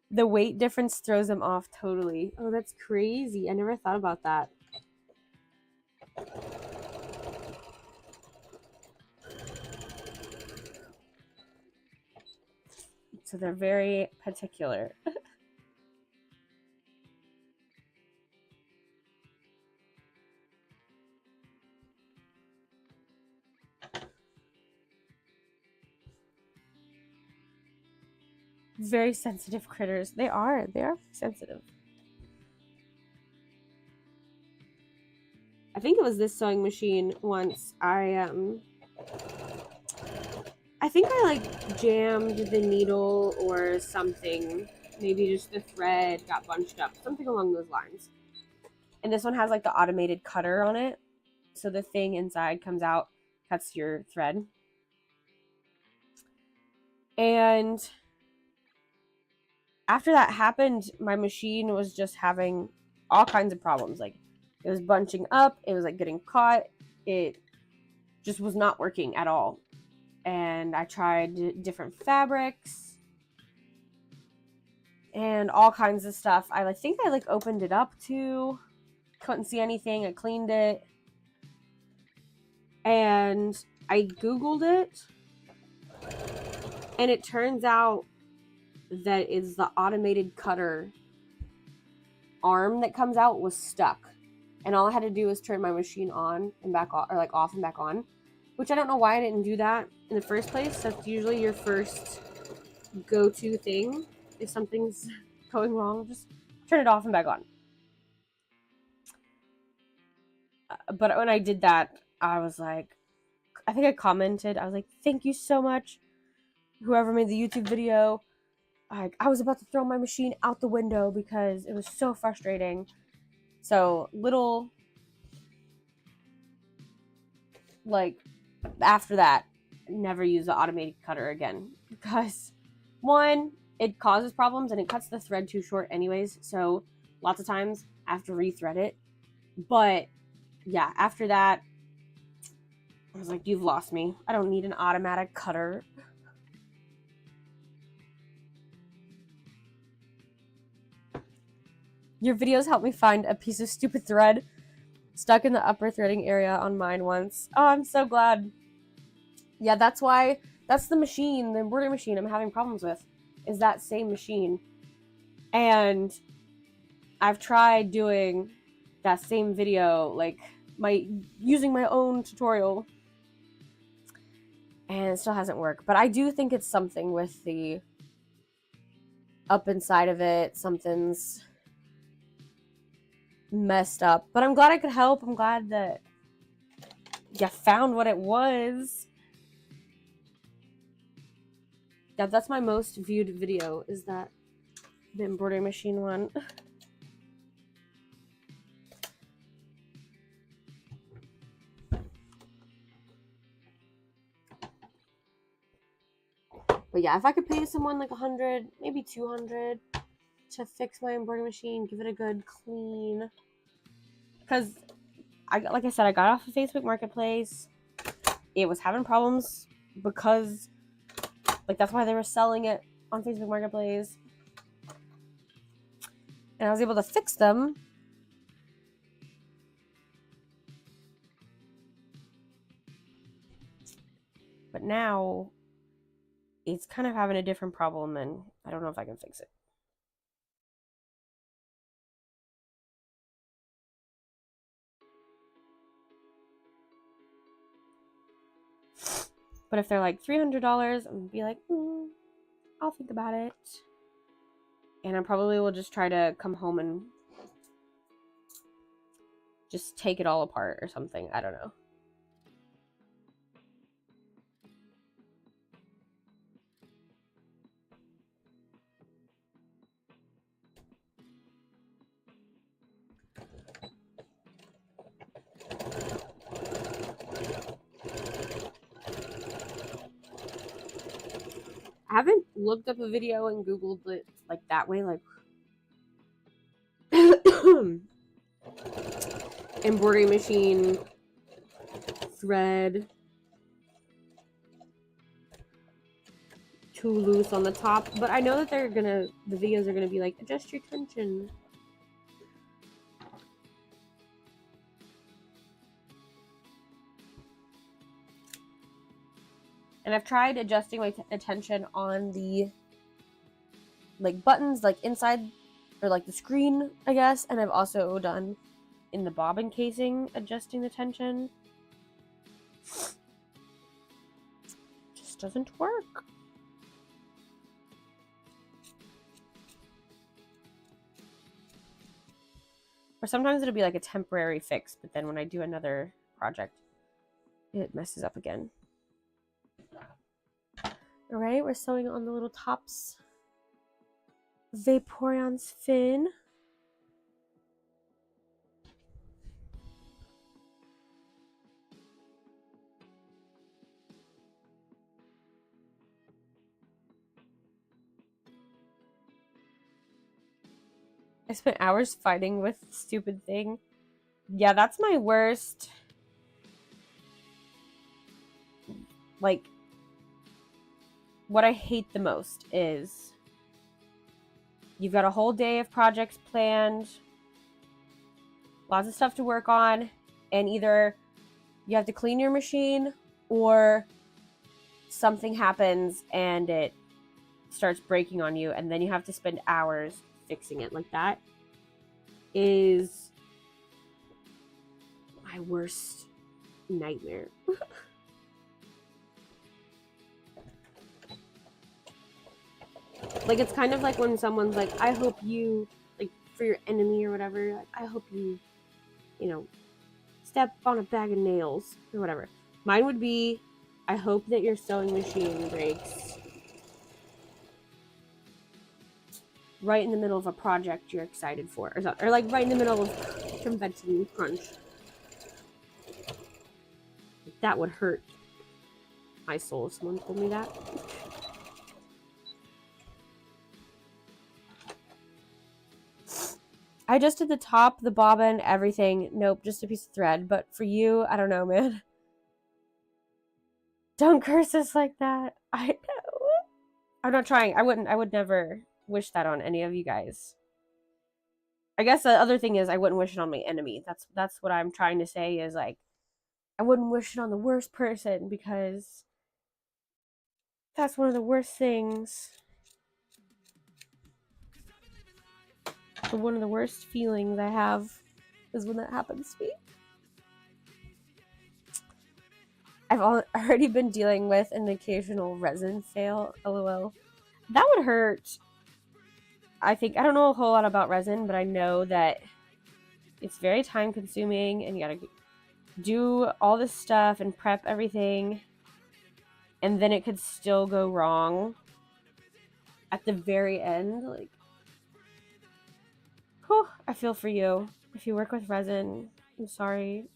The weight difference throws them off totally. Oh, that's crazy. I never thought about that. So they're very particular. Very sensitive critters. They are sensitive. I think it was this sewing machine once. I think I like jammed the needle or something. Maybe just the thread got bunched up, something along those lines. And this one has like the automated cutter on it. So the thing inside comes out, cuts your thread. And after that happened, my machine was just having all kinds of problems. Like it was bunching up, it was like getting caught, it just was not working at all. And I tried different fabrics and all kinds of stuff. I think I like opened it up too. Couldn't see anything. I cleaned it. And I Googled it. And it turns out that it's the automated cutter arm that comes out was stuck. And all I had to do was turn my machine on and back off, or like off and back on. Which I don't know why I didn't do that in the first place. That's usually your first go-to thing. If something's going wrong, just turn it off and back on. But when I did that, I was like, I think I commented, I was like, thank you so much, whoever made the YouTube video. I was about to throw my machine out the window because it was so frustrating. So little, like, after that, never use the automated cutter again. Because, one, it causes problems and it cuts the thread too short anyways. So lots of times I have to rethread it. But yeah, after that, I was like, you've lost me. I don't need an automatic cutter. Your videos helped me find a piece of stupid thread stuck in the upper threading area on mine once. Oh, I'm so glad. Yeah, that's why, that's the machine, the embroidery machine I'm having problems with, is that same machine. And I've tried doing that same video, like using my own tutorial, and it still hasn't worked. But I do think it's something with the up inside of it. Something's messed up. But I'm glad I could help. I'm glad that you found what it was. Yeah, that's my most viewed video, is that the embroidery machine one. But yeah, if I could pay someone like 100, maybe 200 to fix my embroidery machine, give it a good clean. Because, like I said, I got off of Facebook Marketplace. It was having problems because, like, that's why they were selling it on Facebook Marketplace. And I was able to fix them. But now, it's kind of having a different problem, and I don't know if I can fix it. But if they're like $300, I'm gonna be like, I'll think about it. And I probably will just try to come home and just take it all apart or something. I don't know. I haven't looked up a video and Googled it like that way, like embroidery machine, thread, too loose on the top. But I know that the videos are gonna be like, adjust your tension. And I've tried adjusting my tension on the like buttons, like inside or like the screen, I guess. And I've also done in the bobbin casing, adjusting the tension. Just doesn't work. Or sometimes it'll be like a temporary fix, but then when I do another project, it messes up again. All right, we're sewing on the little tops. Vaporeon's fin. I spent hours fighting with the stupid thing. Yeah, that's my worst. Like, what I hate the most is you've got a whole day of projects planned, lots of stuff to work on, and either you have to clean your machine or something happens and it starts breaking on you, and then you have to spend hours fixing it. Like, that is my worst nightmare. Like, it's kind of like when someone's like, I hope you, like, for your enemy or whatever, like, I hope you, you know, step on a bag of nails or whatever. Mine would be, I hope that your sewing machine breaks right in the middle of a project you're excited for, or like right in the middle of convention crunch. That would hurt my soul if someone told me that. I just did the top, the bobbin, everything. Nope, just a piece of thread. But for you, I don't know, man. Don't curse us like that. I know. I'm not trying. I would never wish that on any of you guys. I guess the other thing is I wouldn't wish it on my enemy. That's what I'm trying to say is, like, I wouldn't wish it on the worst person, because that's one of the worst things. One of the worst feelings I have is when that happens to me. I've already been dealing with an occasional resin fail, lol. That would hurt. I don't know a whole lot about resin, but I know that it's very time consuming and you gotta do all this stuff and prep everything, and then it could still go wrong at the very end. Like, whew, I feel for you. If you work with resin, I'm sorry.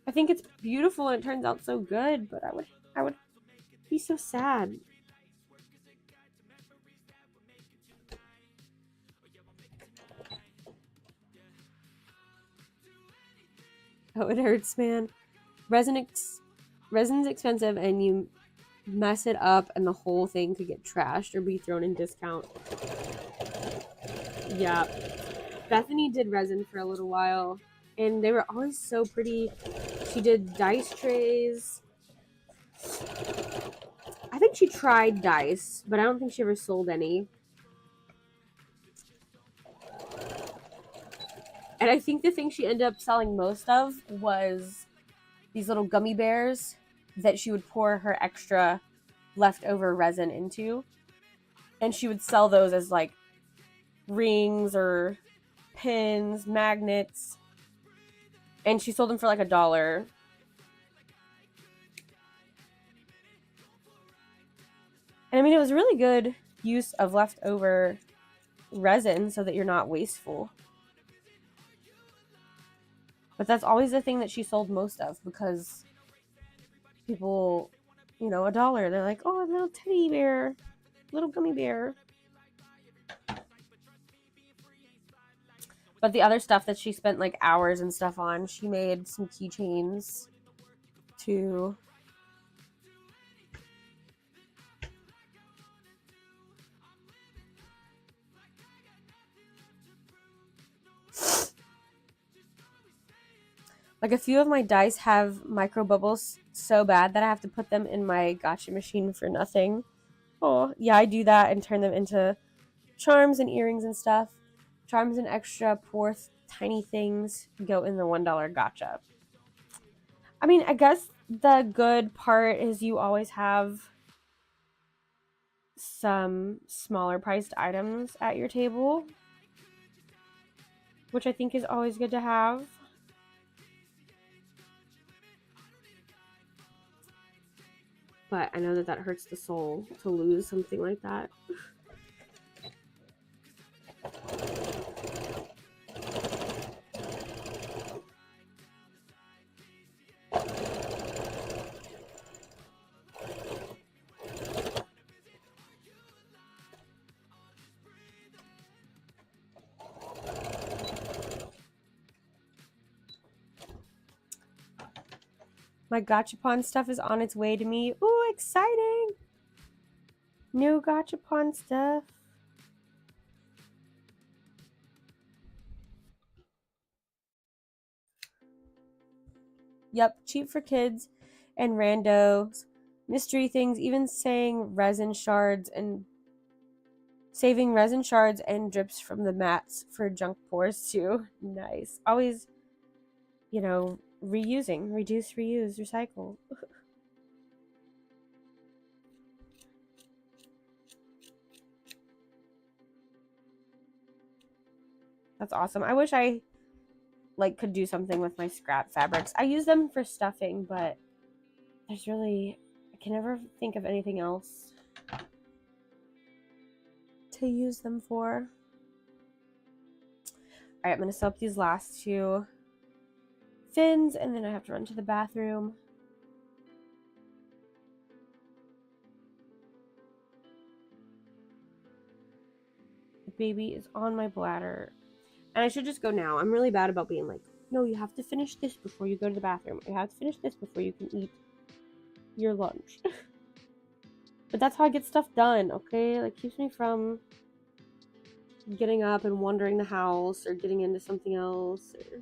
I think it's beautiful and it turns out so good, but I would be so sad. Oh, it hurts, man. Resin's expensive, and you mess it up and the whole thing could get trashed or be thrown in discount. Yeah. Bethany did resin for a little while, and they were always so pretty. She did dice trays. I think she tried dice, but I don't think she ever sold any. And I think the thing she ended up selling most of was these little gummy bears that she would pour her extra leftover resin into, and she would sell those as like rings or pins, magnets, and she sold them for like $1. And I mean, it was really good use of leftover resin so that you're not wasteful. But that's always the thing that she sold most of, because people, you know, $1, they're like, oh, a little teddy bear, little gummy bear. But the other stuff that she spent like hours and stuff on, she made some keychains too. Like a few of my dice have micro bubbles so bad that I have to put them in my gotcha machine for nothing. Oh, yeah, I do that and turn them into charms and earrings and stuff. Charms and extra poor tiny things go in the $1 gotcha. I mean, I guess the good part is you always have some smaller priced items at your table, which I think is always good to have. But I know that that hurts the soul to lose something like that. My gachapon stuff is on its way to me. Ooh, exciting! New gachapon stuff. Yep, cheap for kids and randos. Mystery things, even saving resin shards and drips from the mats for junk pours too. Nice. Always, you know, reusing, reduce, reuse, recycle. That's awesome. I wish I like could do something with my scrap fabrics. I use them for stuffing, but I can never think of anything else to use them for. All right, I'm going to sew up these last two fins, and then I have to run to the bathroom. The baby is on my bladder. And I should just go now. I'm really bad about being like, no, you have to finish this before you go to the bathroom. You have to finish this before you can eat your lunch. But that's how I get stuff done, okay? Like, keeps me from getting up and wandering the house or getting into something else or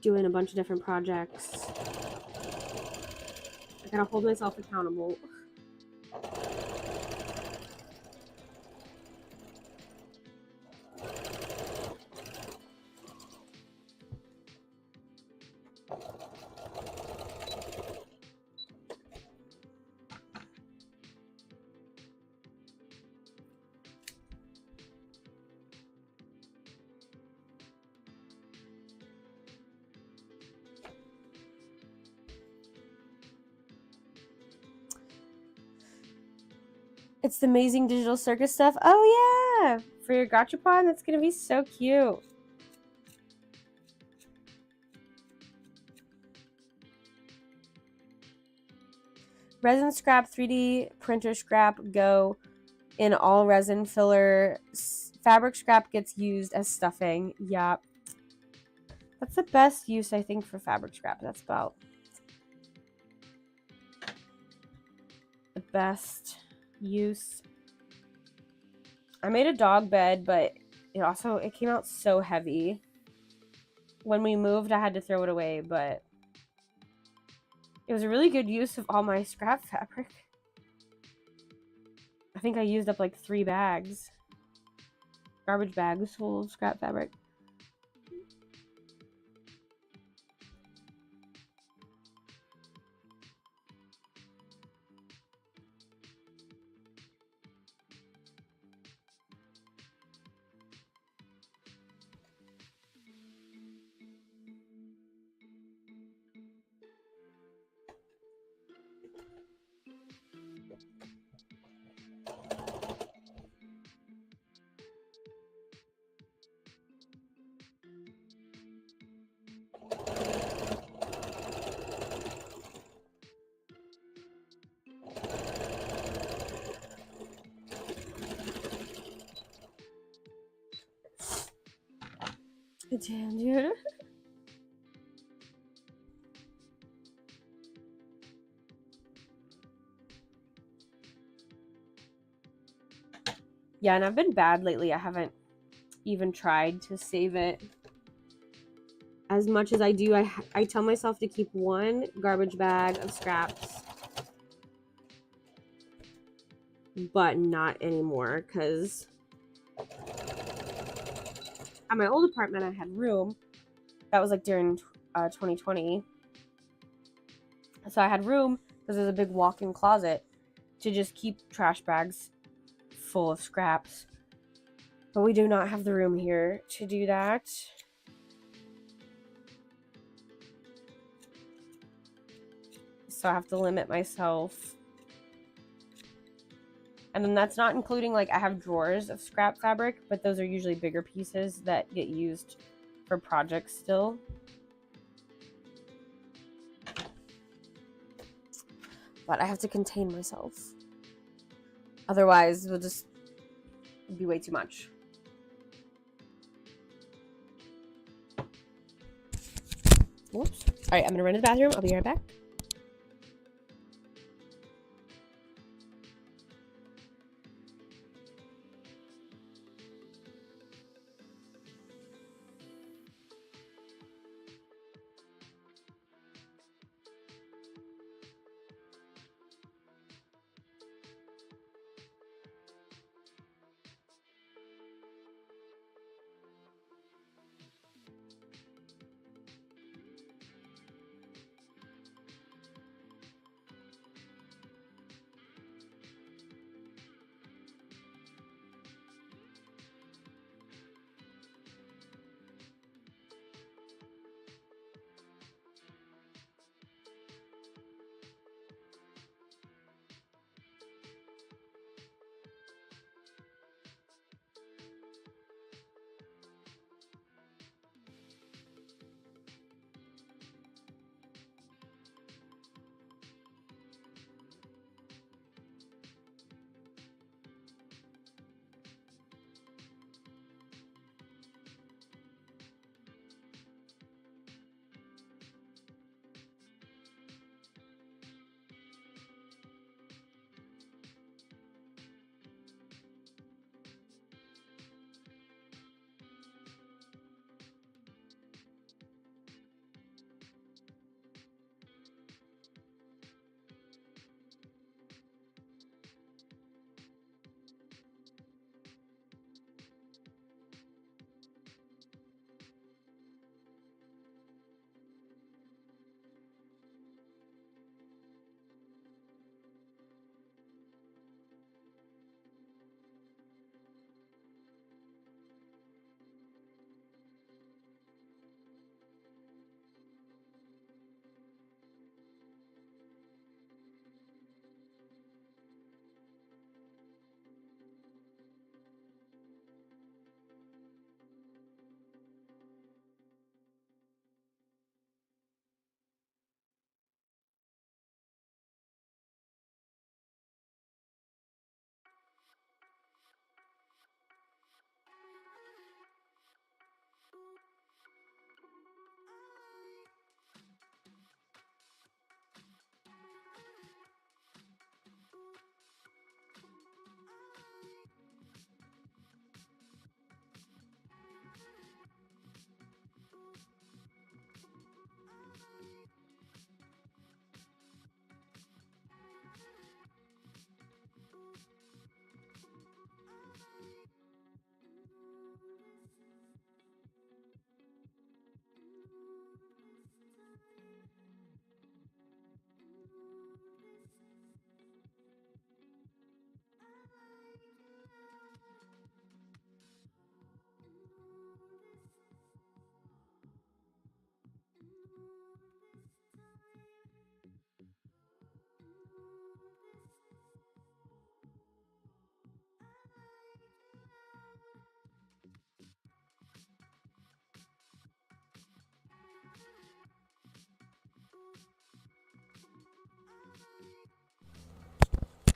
doing a bunch of different projects. I gotta hold myself accountable. It's the amazing digital circus stuff. Oh yeah, for your gachapon, that's gonna be so cute. Resin scrap, 3D printer scrap go in all resin filler. Fabric scrap gets used as stuffing. Yeah, that's the best use, I think, for fabric scrap. That's about the best use. I made a dog bed, but it came out so heavy. When we moved, I had to throw it away, but it was a really good use of all my scrap fabric. I think I used up like 3 bags. Garbage bags full of scrap fabric. Damn, dude. Yeah, and I've been bad lately. I haven't even tried to save it. As much as I do, I tell myself to keep one garbage bag of scraps, but not anymore, because at my old apartment I had room. That was like during 2020. So I had room because there's a big walk-in closet to just keep trash bags full of scraps. But we do not have the room here to do that. So I have to limit myself. And then that's not including, like, I have drawers of scrap fabric, but those are usually bigger pieces that get used for projects still. But I have to contain myself. Otherwise, it'll just be way too much. Whoops. All right, I'm gonna run to the bathroom. I'll be right back.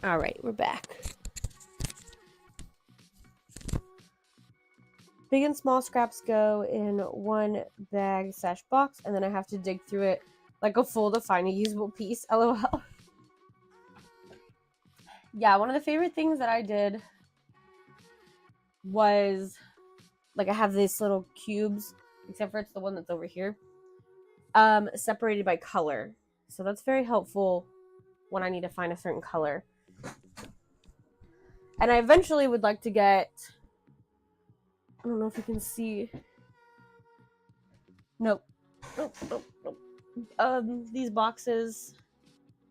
All right, we're back. big and small scraps go in one bag / box, and then I have to dig through it like a fool to find a usable piece. LOL. Yeah, one of the favorite things that I did was, like, I have these little cubes, except for it's the one that's over here, separated by color. So that's very helpful when I need to find a certain color. And I eventually would like to get, I don't know if you can see. Nope. These boxes,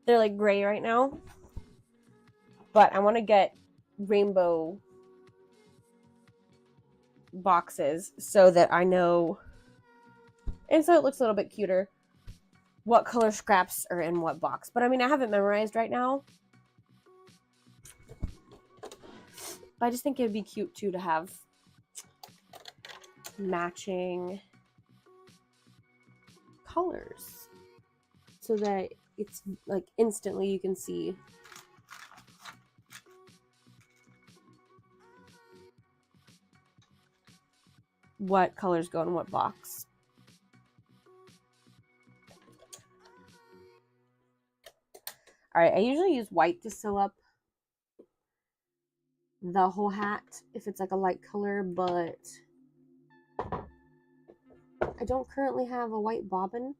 they're like gray right now. But I want to get rainbow boxes so that I know, and so it looks a little bit cuter, what color scraps are in what box. But I mean, I have it memorized right now. But I just think it would be cute too to have matching colors so that it's like instantly you can see what colors go in what box. All right, I usually use white to sew up the whole hat if it's like a light color, but I don't currently have a white bobbin,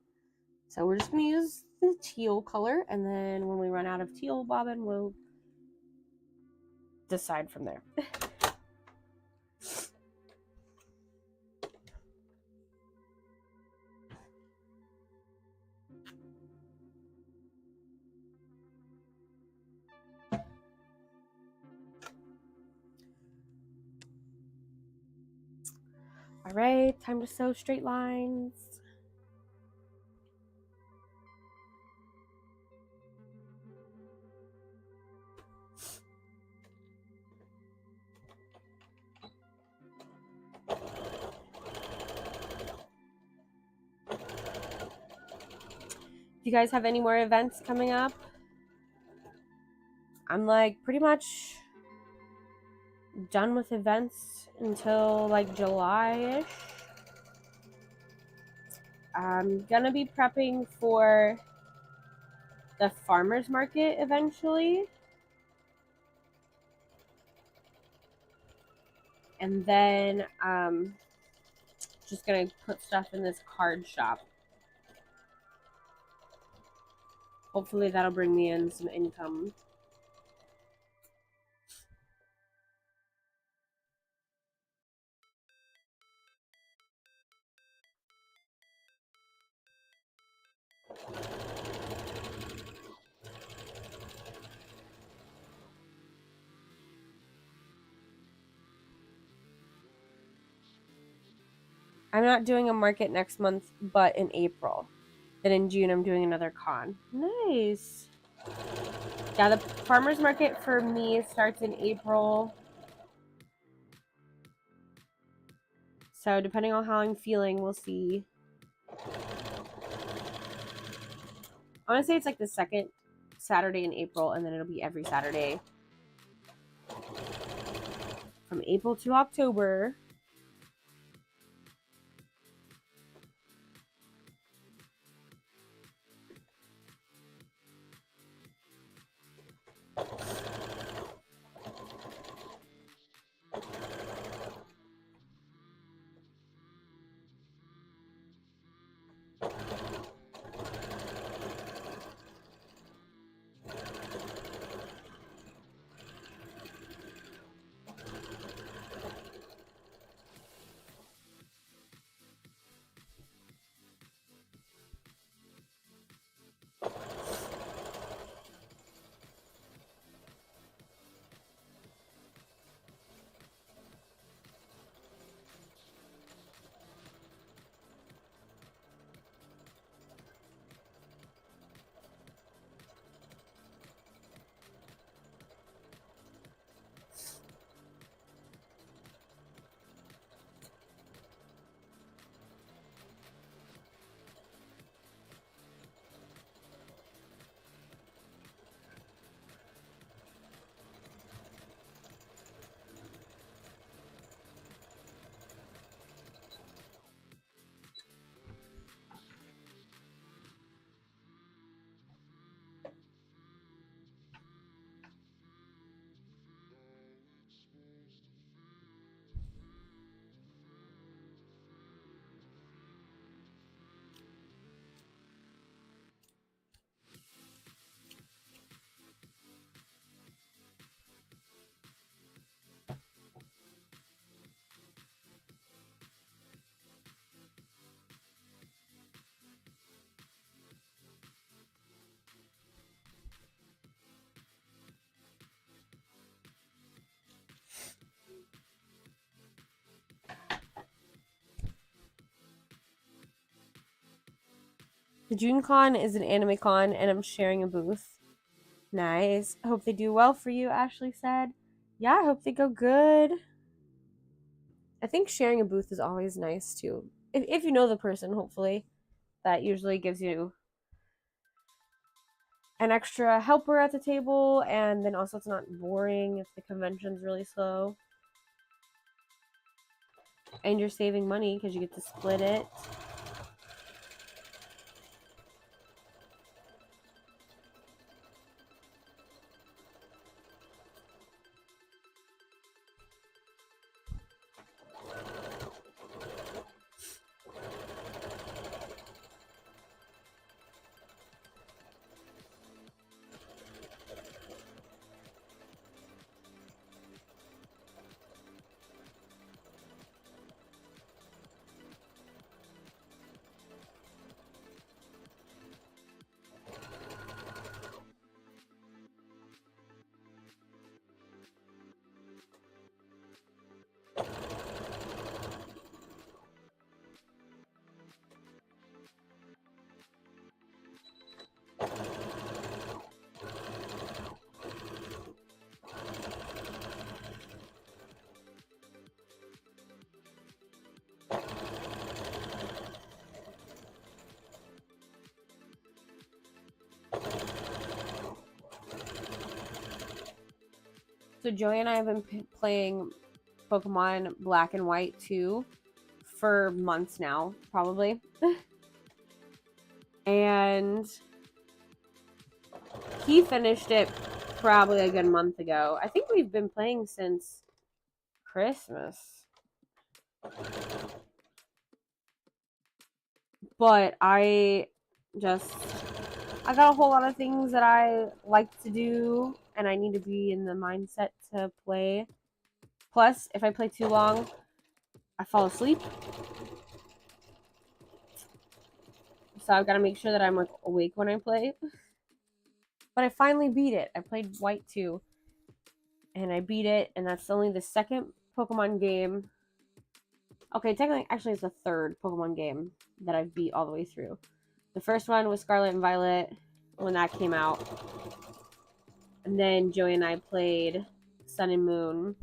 so we're just gonna use the teal color, and then when we run out of teal bobbin, we'll decide from there. All right, time to sew straight lines. Do you guys have any more events coming up? I'm like pretty much done with events until like July-ish. I'm gonna be prepping for the farmer's market eventually. And then just gonna put stuff in this card shop. Hopefully that'll bring me in some income. I'm not doing a market next month, but in April. Then in June, I'm doing another con. Nice. Yeah, the farmer's market for me starts in April. So depending on how I'm feeling, we'll see. I want to say it's like the second Saturday in April, and then it'll be every Saturday from April to October. The June con is an anime con, and I'm sharing a booth. Nice. I hope they do well for you, Ashley said. Yeah, I hope they go good. I think sharing a booth is always nice too. If you know the person, hopefully. That usually gives you an extra helper at the table, and then also it's not boring if the convention's really slow. And you're saving money because you get to split it. So Joey and I have been playing Pokemon Black and White 2 for months now, probably. And he finished it probably a good month ago. I think we've been playing since Christmas. But I got a whole lot of things that I like to do, and I need to be in the mindset to play. Plus, if I play too long, I fall asleep. So I've got to make sure that I'm like awake when I play. But I finally beat it. I played White 2, and I beat it, and that's only the second Pokemon game. Okay, technically, actually, it's the third Pokemon game that I've beat all the way through. The first one was Scarlet and Violet when that came out. And then Joey and I played Sun and Moon.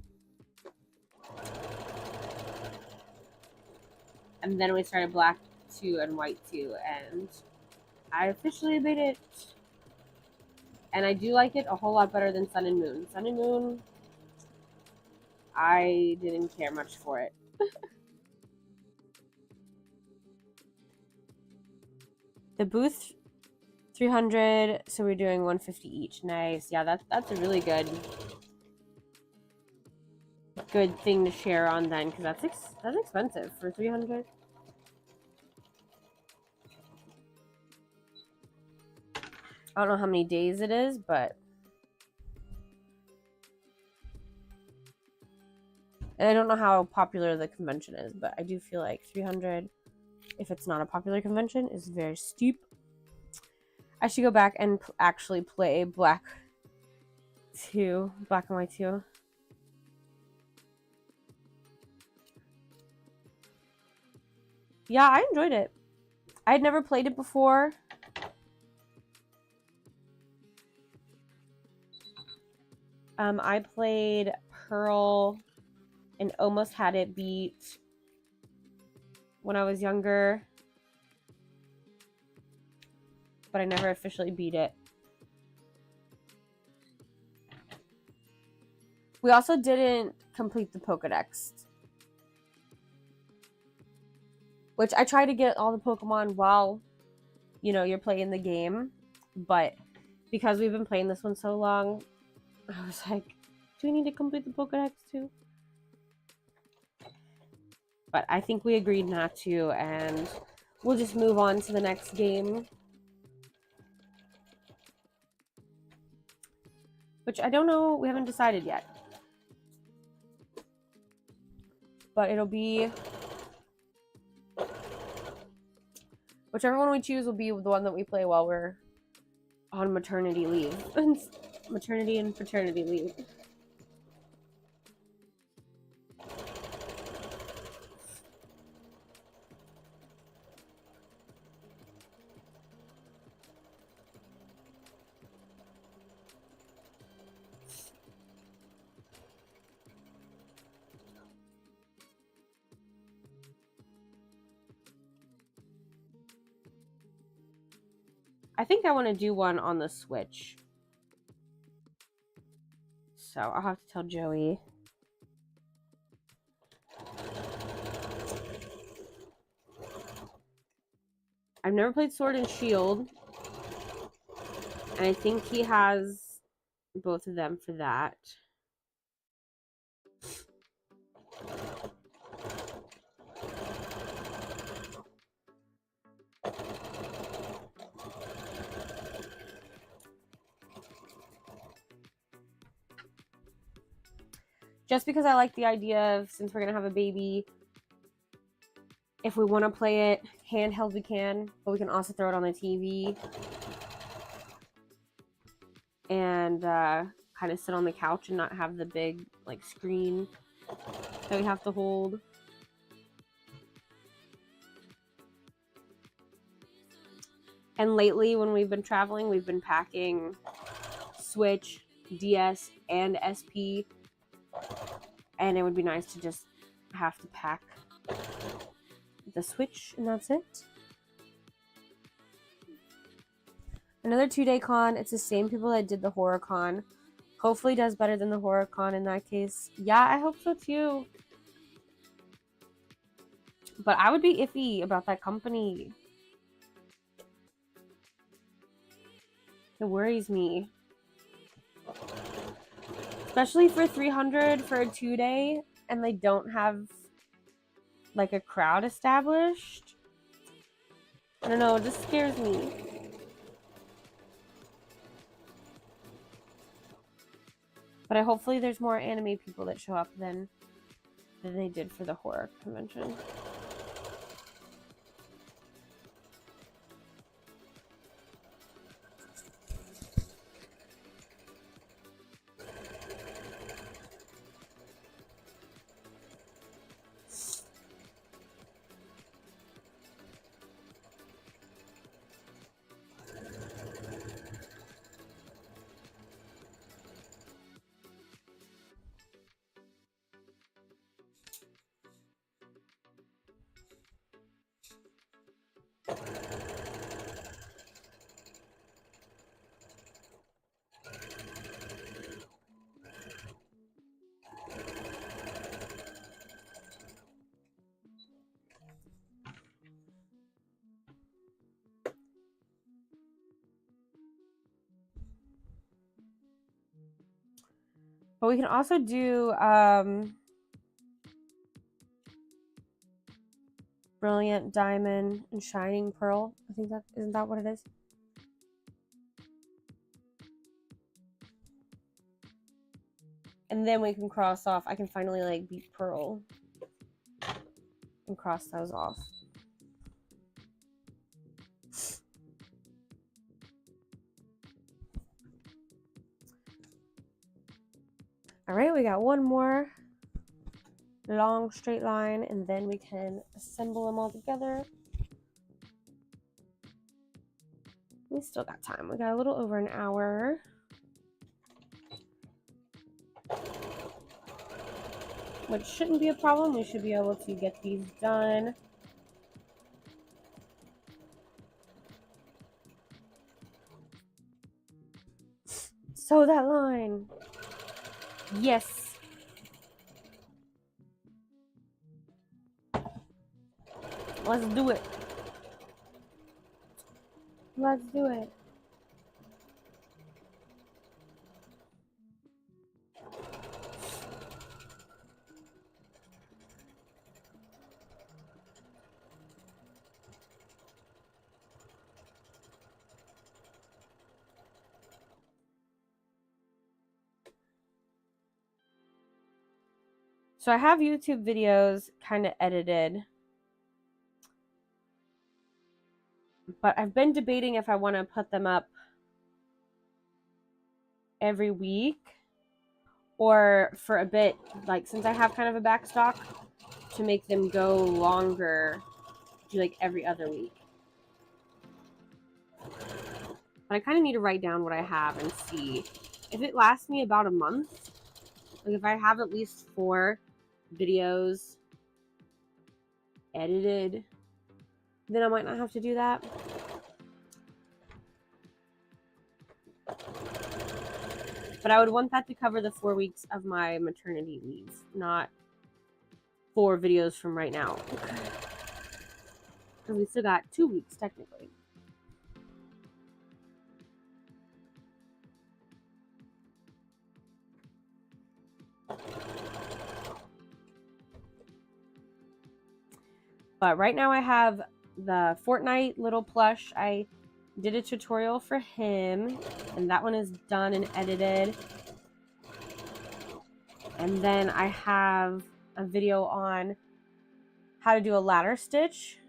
And then we started Black 2 and White 2, and I officially beat it. And I do like it a whole lot better than Sun and Moon. Sun and Moon, I didn't care much for it. The booth 300, so we're doing 150 each. Nice. Yeah, that's a really good thing to share on then, because that's expensive for 300. I don't know how many days it is, but and I don't know how popular the convention is, but I do feel like 300, if it's not a popular convention, is very steep. I should go back and actually play Black and White 2. Yeah, I enjoyed it. I had never played it before. I played Pearl and almost had it beat when I was younger, but I never officially beat it. We also didn't complete the Pokedex, which I try to get all the Pokemon while, you're playing the game, but because we've been playing this one so long, I was like, do we need to complete the Pokedex too? But I think we agreed not to, and we'll just move on to the next game. Which I don't know, we haven't decided yet. But it'll be... whichever one we choose will be the one that we play while we're on maternity leave. Maternity and paternity leave. I think I want to do one on the Switch. So I'll have to tell Joey. I've never played Sword and Shield. And I think he has both of them for that. Just because I like the idea of, since we're going to have a baby, if we want to play it handheld, we can, but we can also throw it on the TV and kind of sit on the couch and not have the big like screen that we have to hold. And lately, when we've been traveling, we've been packing Switch, DS, and SP. And it would be nice to just have to pack the Switch, and that's it. Another 2-day con. It's the same people that did the horror con. Hopefully does better than the horror con in that case. Yeah, I hope so too. But I would be iffy about that company. It worries me. Especially for $300 for a 2-day and they don't have like a crowd established. I don't know, it just scares me. But hopefully there's more anime people that show up than they did for the horror convention. But we can also do Brilliant Diamond and Shining Pearl. I think that isn't that what it is? And then we can cross off. I can finally like beat Pearl and cross those off. All right, we got one more long straight line, and then we can assemble them all together. We still got time. We got a little over an hour. Which shouldn't be a problem. We should be able to get these done. Sew that line. Yes. Let's do it. Let's do it. So I have YouTube videos kind of edited, but I've been debating if I want to put them up every week or for a bit, like since I have kind of a back stock, to make them go longer, do like every other week. But I kind of need to write down what I have and see if it lasts me about a month. Like if I have at least 4 videos edited, then I might not have to do that. But I would want that to cover the 4 weeks of my maternity leave, not 4 videos from right now. Because we still got 2 weeks, technically. But right now I have the Fortnite little plush. I did a tutorial for him, and that one is done and edited. And then I have a video on how to do a ladder stitch,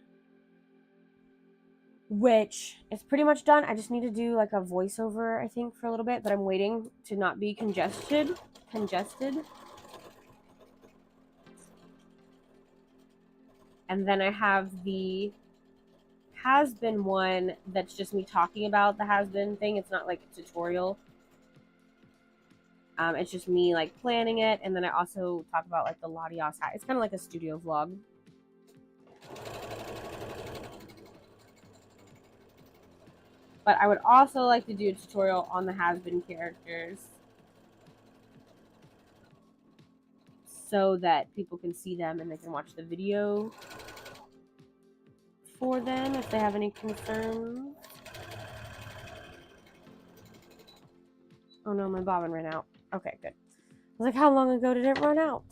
which is pretty much done. I just need to do like a voiceover, I think, for a little bit, but I'm waiting to not be congested. And then I have the has-been one that's just me talking about the has-been thing. It's not like a tutorial. It's just me like planning it, and then I also talk about like the Latias hat. It's kind of like a studio vlog. But I would also like to do a tutorial on the has-been characters so that people can see them and they can watch the video for them if they have any concerns. Oh no, my bobbin ran out. Okay, good. I was like, how long ago did it run out?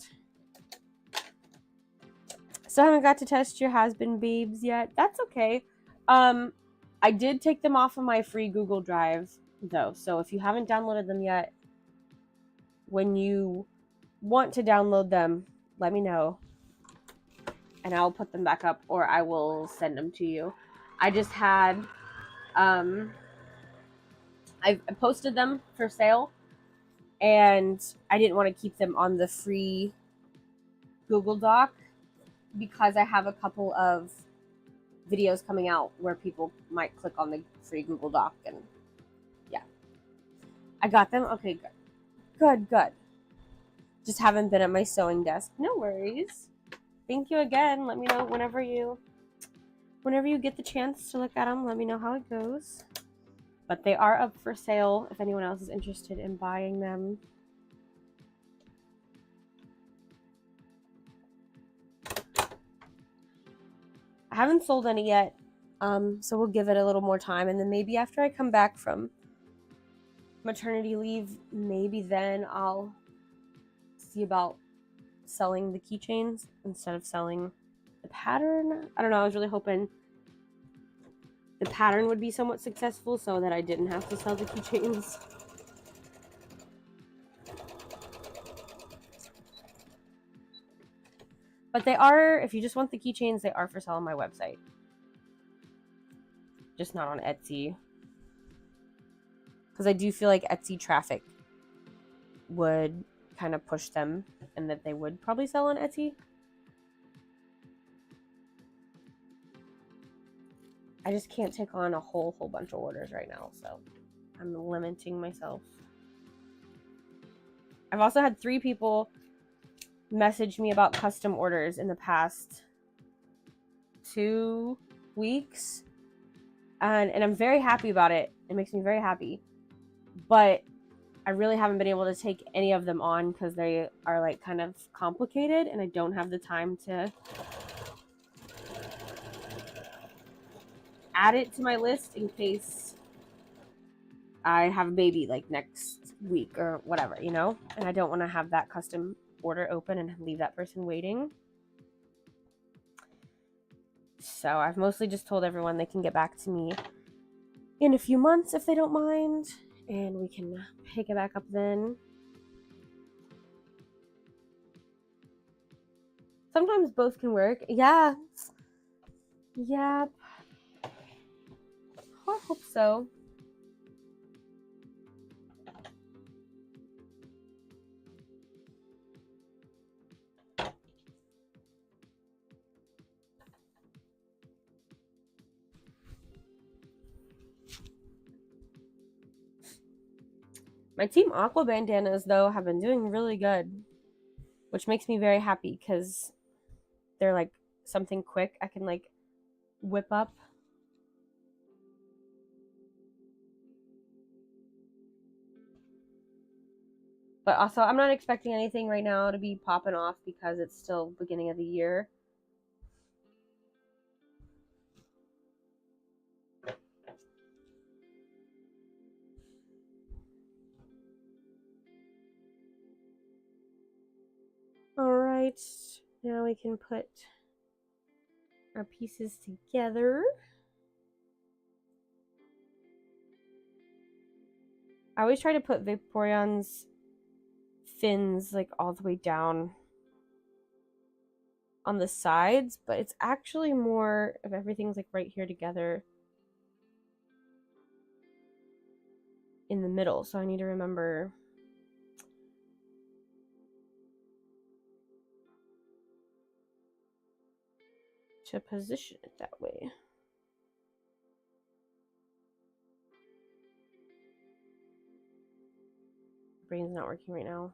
So I haven't got to test your has-been babes yet. That's okay. I did take them off of my free Google Drive though. So if you haven't downloaded them yet, when you want to download them, let me know. And I'll put them back up, or I will send them to you. I just had, I posted them for sale, and I didn't want to keep them on the free Google Doc because I have a couple of videos coming out where people might click on the free Google Doc, and yeah. I got them? Okay, good. Good. Just haven't been at my sewing desk. No worries. Thank you again. Let me know whenever you get the chance to look at them. Let me know how it goes. But they are up for sale if anyone else is interested in buying them. I haven't sold any yet, so we'll give it a little more time. And then maybe after I come back from maternity leave, maybe then I'll see about selling the keychains instead of selling the pattern. I don't know. I was really hoping the pattern would be somewhat successful so that I didn't have to sell the keychains. But they are, if you just want the keychains, they are for sale on my website. Just not on Etsy. Because I do feel like Etsy traffic would kind of push them, and that they would probably sell on Etsy. I just can't take on a whole bunch of orders right now, so I'm limiting myself. I've also had 3 people message me about custom orders in the past 2 weeks, and I'm very happy about it. It makes me very happy, but I really haven't been able to take any of them on because they are like kind of complicated, and I don't have the time to add it to my list in case I have a baby like next week or whatever, you know? And I don't want to have that custom order open and leave that person waiting. So I've mostly just told everyone they can get back to me in a few months if they don't mind, and we can pick it back up then. Sometimes both can work. Yeah. Yep. I hope so. My Team Aqua bandanas, though, have been doing really good, which makes me very happy because they're like something quick I can like whip up. But also, I'm not expecting anything right now to be popping off because it's still beginning of the year. All right, now we can put our pieces together. I always try to put Vaporeon's fins like all the way down on the sides, but it's actually more if everything's like right here together in the middle. So I need to remember to position it that way. Brain's not working right now.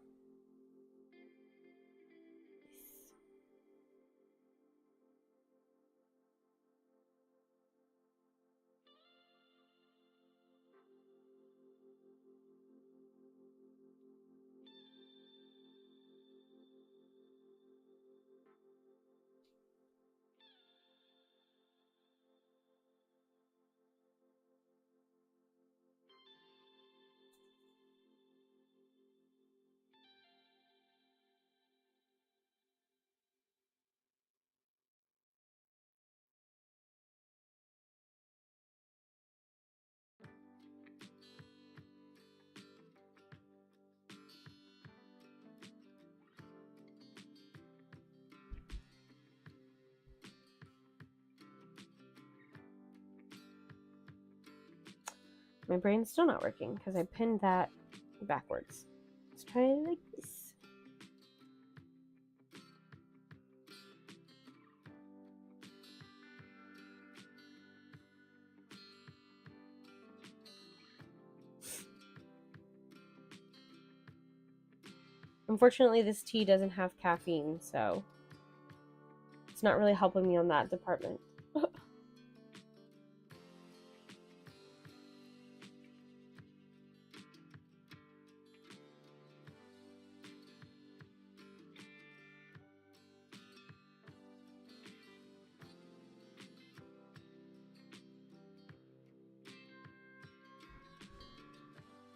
My brain's still not working because I pinned that backwards. Let's try it like this. Unfortunately, this tea doesn't have caffeine, so it's not really helping me on that department.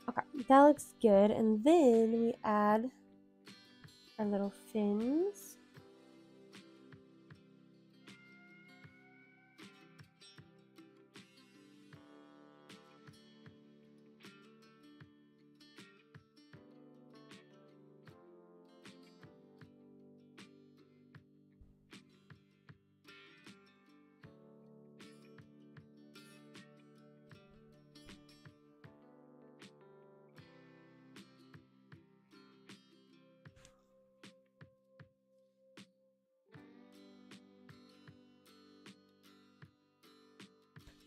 Okay, that looks good. And then we add our little fins.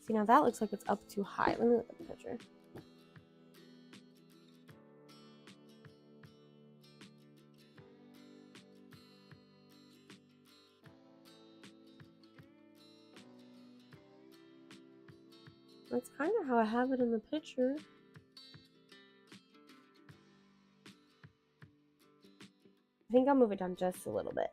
See, now that looks like it's up too high. Let me look at the picture. That's kind of how I have it in the picture. I think I'll move it down just a little bit.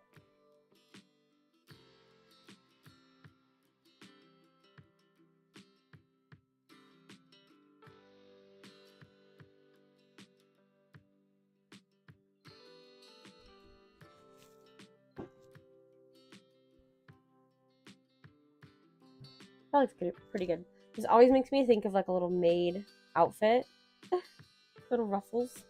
That looks good, pretty good. This always makes me think of like a little maid outfit. Little ruffles.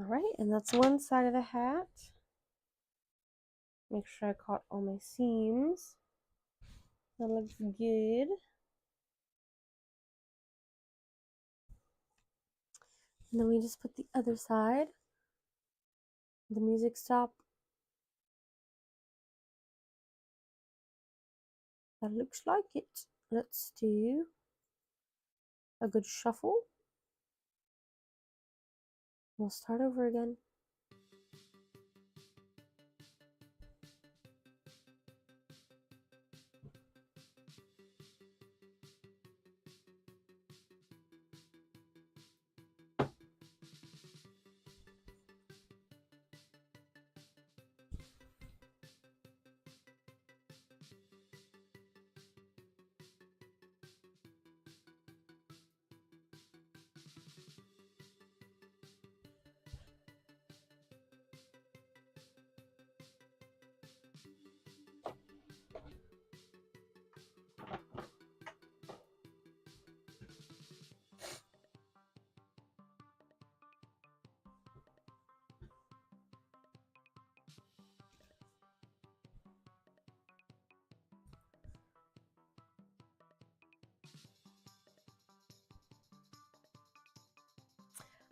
All right, and that's one side of the hat. Make sure I caught all my seams. That looks good. And then we just put the other side. The music stop. That looks like it. Let's do a good shuffle. We'll start over again.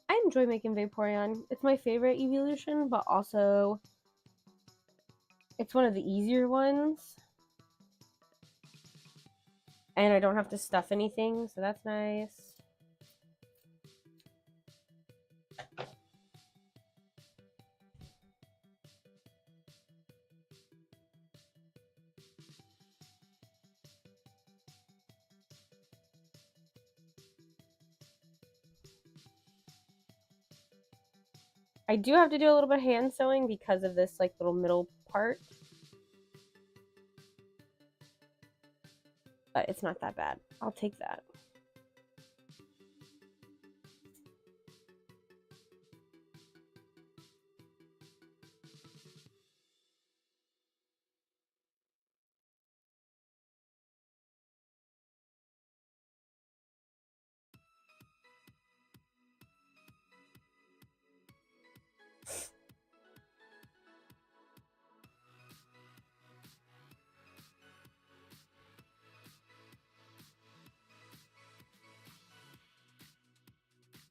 I enjoy making Vaporeon. It's my favorite evolution, but also it's one of the easier ones. And I don't have to stuff anything, so that's nice. I do have to do a little bit of hand sewing because of this like little middle part. But it's not that bad. I'll take that.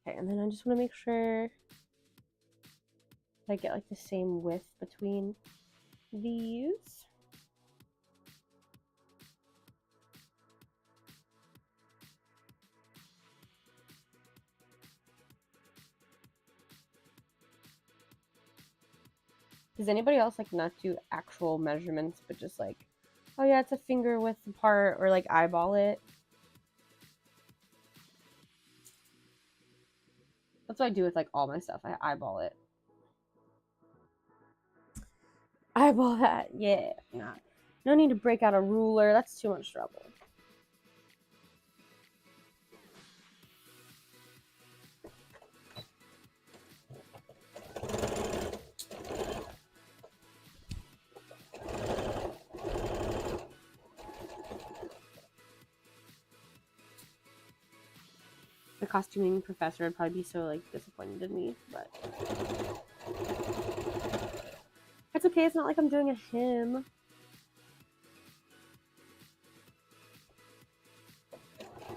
Okay, and then I just want to make sure I get like the same width between these. Does anybody else like not do actual measurements, but just like, oh yeah, it's a finger width apart, or like eyeball it? That's what I do with like all my stuff. I eyeball it. Eyeball that, yeah. Nah. No need to break out a ruler. That's too much trouble. The costuming professor would probably be so like disappointed in me, but it's okay. It's not like I'm doing a hymn.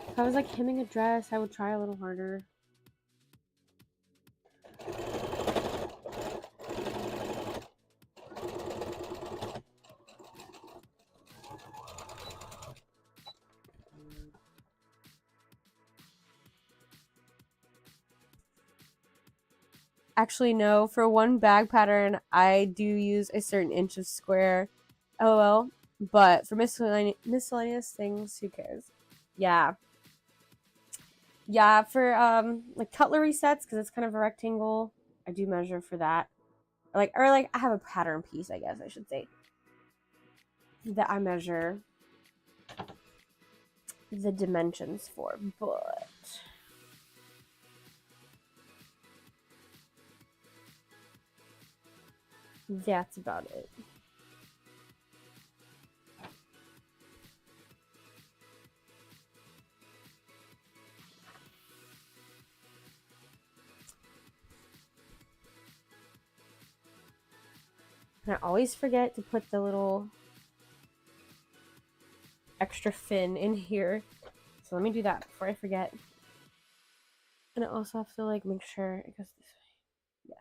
If I was like hemming a dress, I would try a little harder. Actually, no. For one bag pattern, I do use a certain inch of square. LOL. But for miscellaneous things, who cares? Yeah. Yeah, for like cutlery sets, because it's kind of a rectangle, I do measure for that. Or like I have a pattern piece, I guess I should say, that I measure the dimensions for, but that's about it. And I always forget to put the little extra fin in here. So let me do that before I forget. And I also have to like make sure it goes this way. Yeah.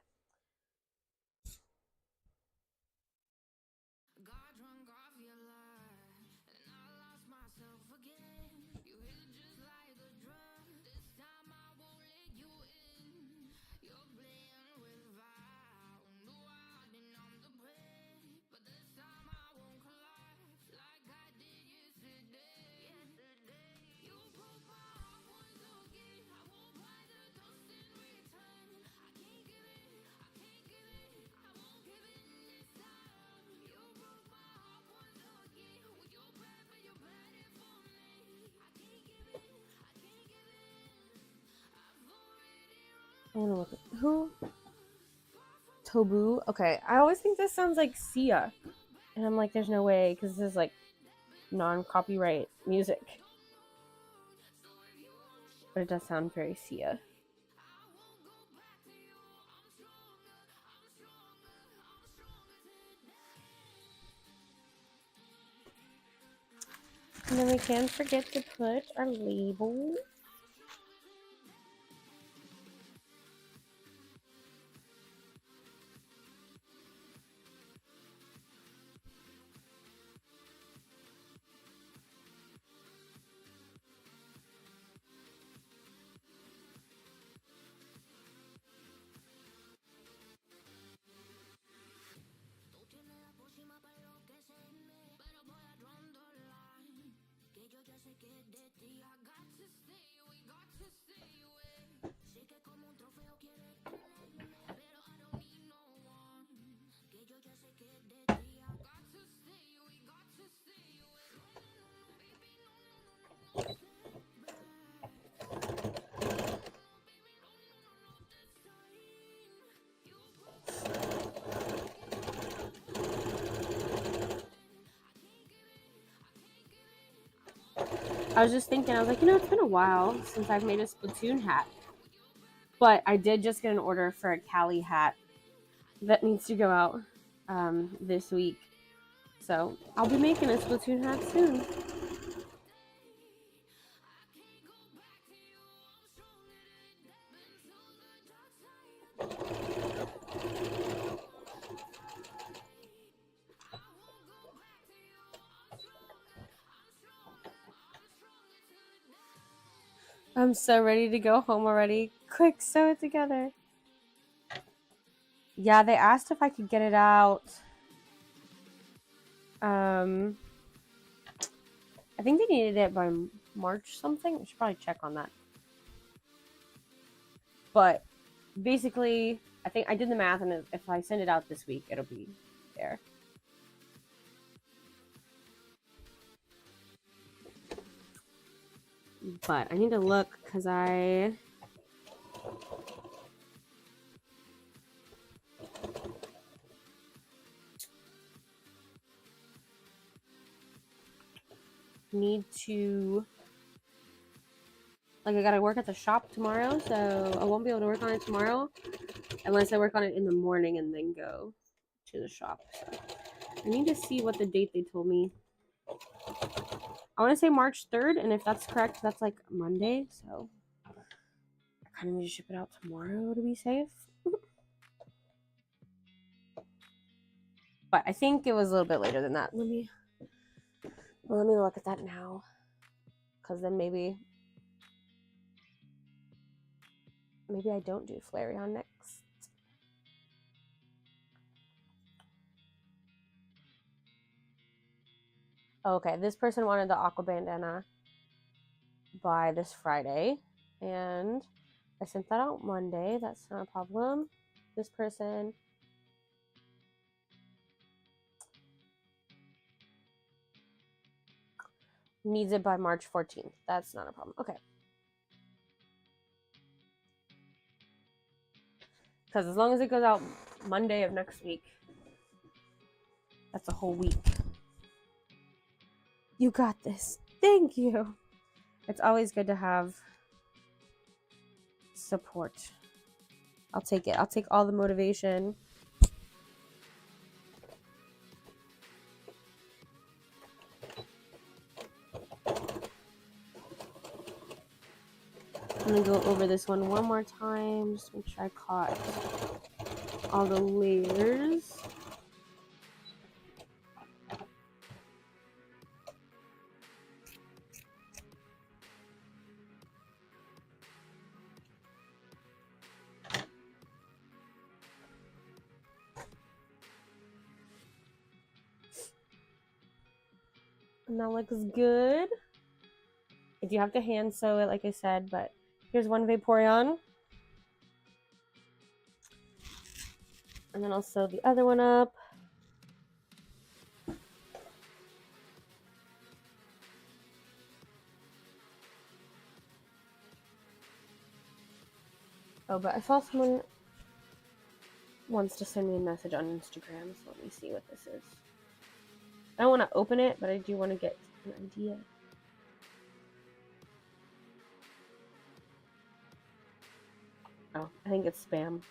I want to look at who? Tobu. Okay, I always think this sounds like Sia, and I'm like, there's no way because this is like non-copyright music, but it does sound very Sia. And then we can't forget to put our label. I was just thinking, I was like, you know, it's been a while since I've made a Splatoon hat. But I did just get an order for a Cali hat that needs to go out this week. So I'll be making a Splatoon hat soon. I'm so ready to go home already. Quick, sew it together. Yeah, they asked if I could get it out. I think they needed it by March something. I should probably check on that. But basically, I think I did the math, and if I send it out this week, it'll be there. But I need to look because I need to, like, I gotta work at the shop tomorrow, so I won't be able to work on it tomorrow unless I work on it in the morning and then go to the shop. So I need to see what the date they told me. I want to say March 3rd, and if that's correct, that's like Monday, so I kind of need to ship it out tomorrow to be safe. But I think it was a little bit later than that. Let me look at that now, because then maybe I don't do Flareon next. Okay, this person wanted the aqua bandana by this Friday, and I sent that out Monday. That's not a problem. This person needs it by March 14th. That's not a problem. Okay. Because as long as it goes out Monday of next week, that's a whole week. You got this. Thank you. It's always good to have support. I'll take it. I'll take all the motivation. gonna go over this one more time, just make sure I caught all the layers. And that looks good. I do have to hand sew it, like I said, but here's one Vaporeon. And then I'll sew the other one up. Oh, but I saw someone wants to send me a message on Instagram, so let me see what this is. I don't want to open it, but I do want to get an idea. Oh, I think it's spam.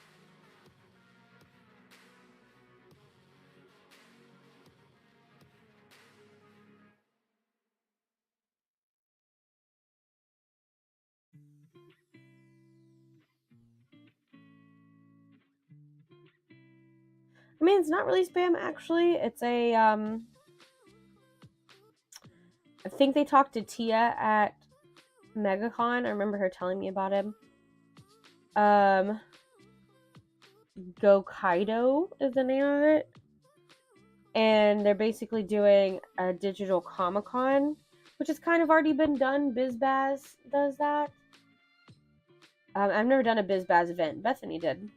I mean, it's not really spam, actually. It's a, I think they talked to Tia at MegaCon. I remember her telling me about him. Go Kaido is the name of it. And they're basically doing a digital Comic-Con, which has kind of already been done. BizBaz does that. I've never done a BizBaz event. Bethany did.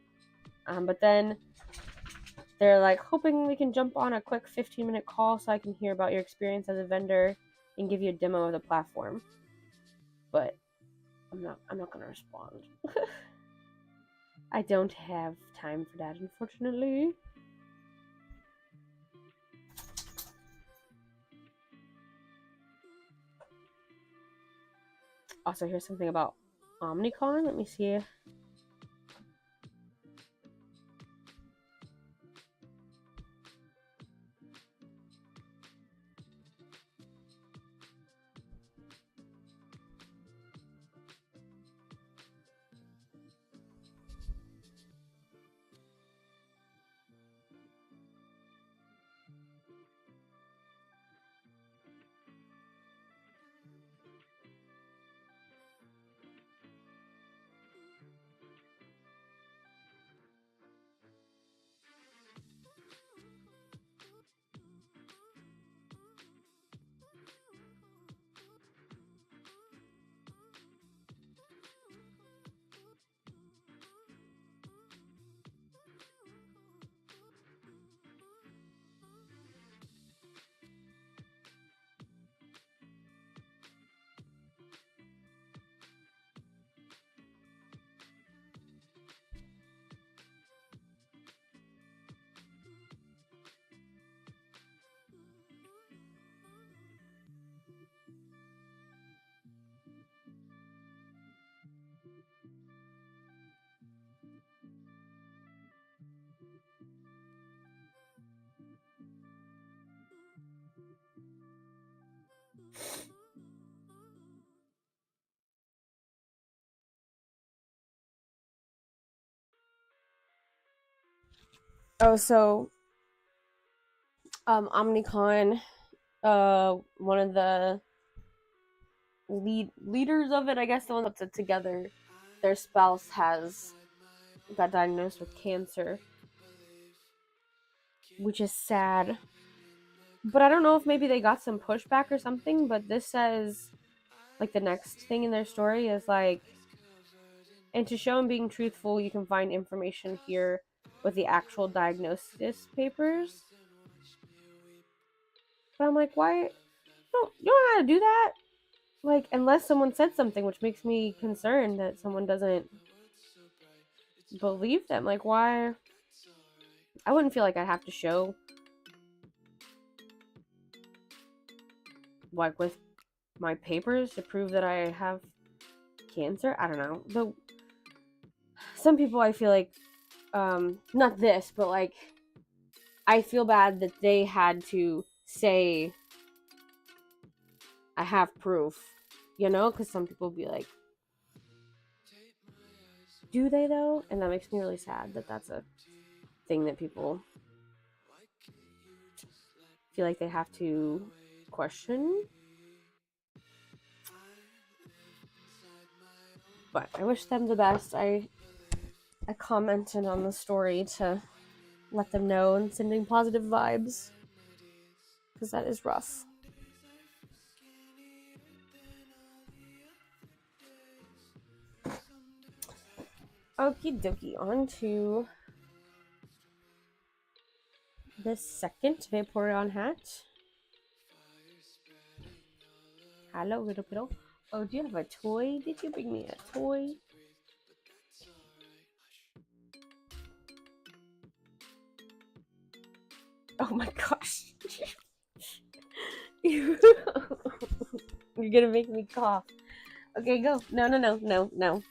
But then they're like hoping we can jump on a quick 15-minute call so I can hear about your experience as a vendor and give you a demo of the platform. But I'm not gonna respond. I don't have time for that, unfortunately. Also, here's something about Omnicon. Let me see. Oh, so Omnicon, one of the leaders of it, I guess, the one that puts it together, their spouse got diagnosed with cancer, which is sad. But I don't know if maybe they got some pushback or something, but this says, like, the next thing in their story is like, and to show I'm being truthful, you can find information here with the actual diagnosis papers. But I'm like, why? You don't know how to do that? Like, unless someone said something, which makes me concerned that someone doesn't believe them. Like, why? I wouldn't feel like I'd have to show, like, with my papers to prove that I have cancer. I don't know. But some people, I feel like, not this, but like, I feel bad that they had to say, I have proof, you know? Because some people be like, Do they though? And that makes me really sad that that's a thing that people feel like they have to question. But I wish them the best. I commented on the story to let them know and sending positive vibes, because that is rough. Okie dokie, on to the second Vaporeon hat. Hello, little piddle. Oh, do you have a toy? Did you bring me a toy? Oh my gosh. You're gonna make me cough. Okay, go. No, no, no, no, no.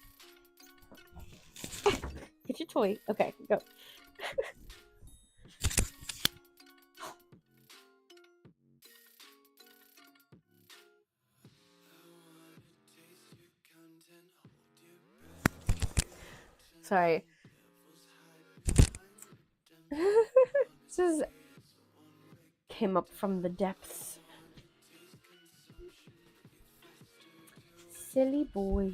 Get your toy. Okay, go. Sorry. This is came up from the depths. Silly boy.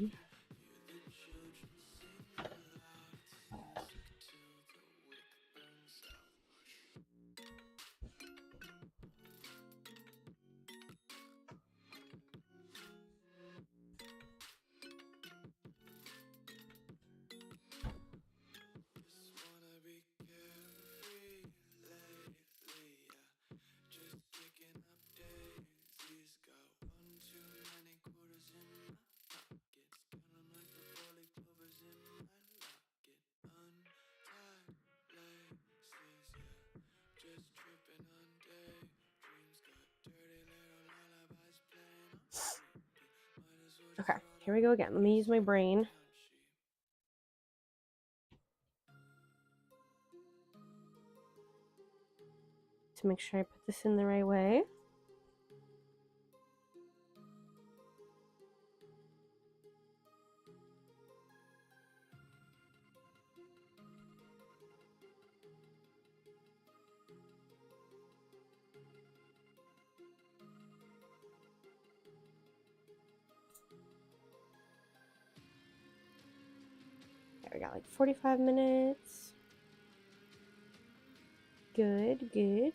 Okay, here we go again. Let me use my brain. To make sure I put this in the right way. Okay, we got like 45 minutes. Good, good.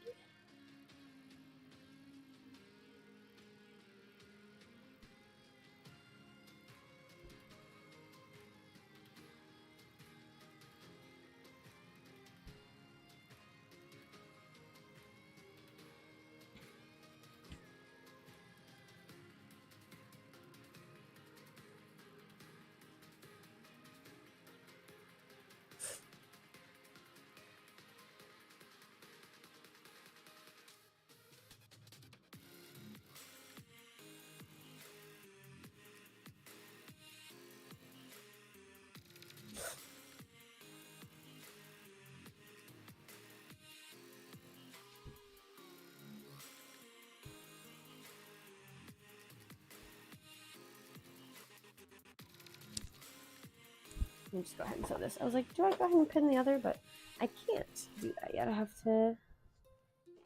Let me just go ahead and sew this. I was like, do I go ahead and pin the other? But I can't do that yet. I have to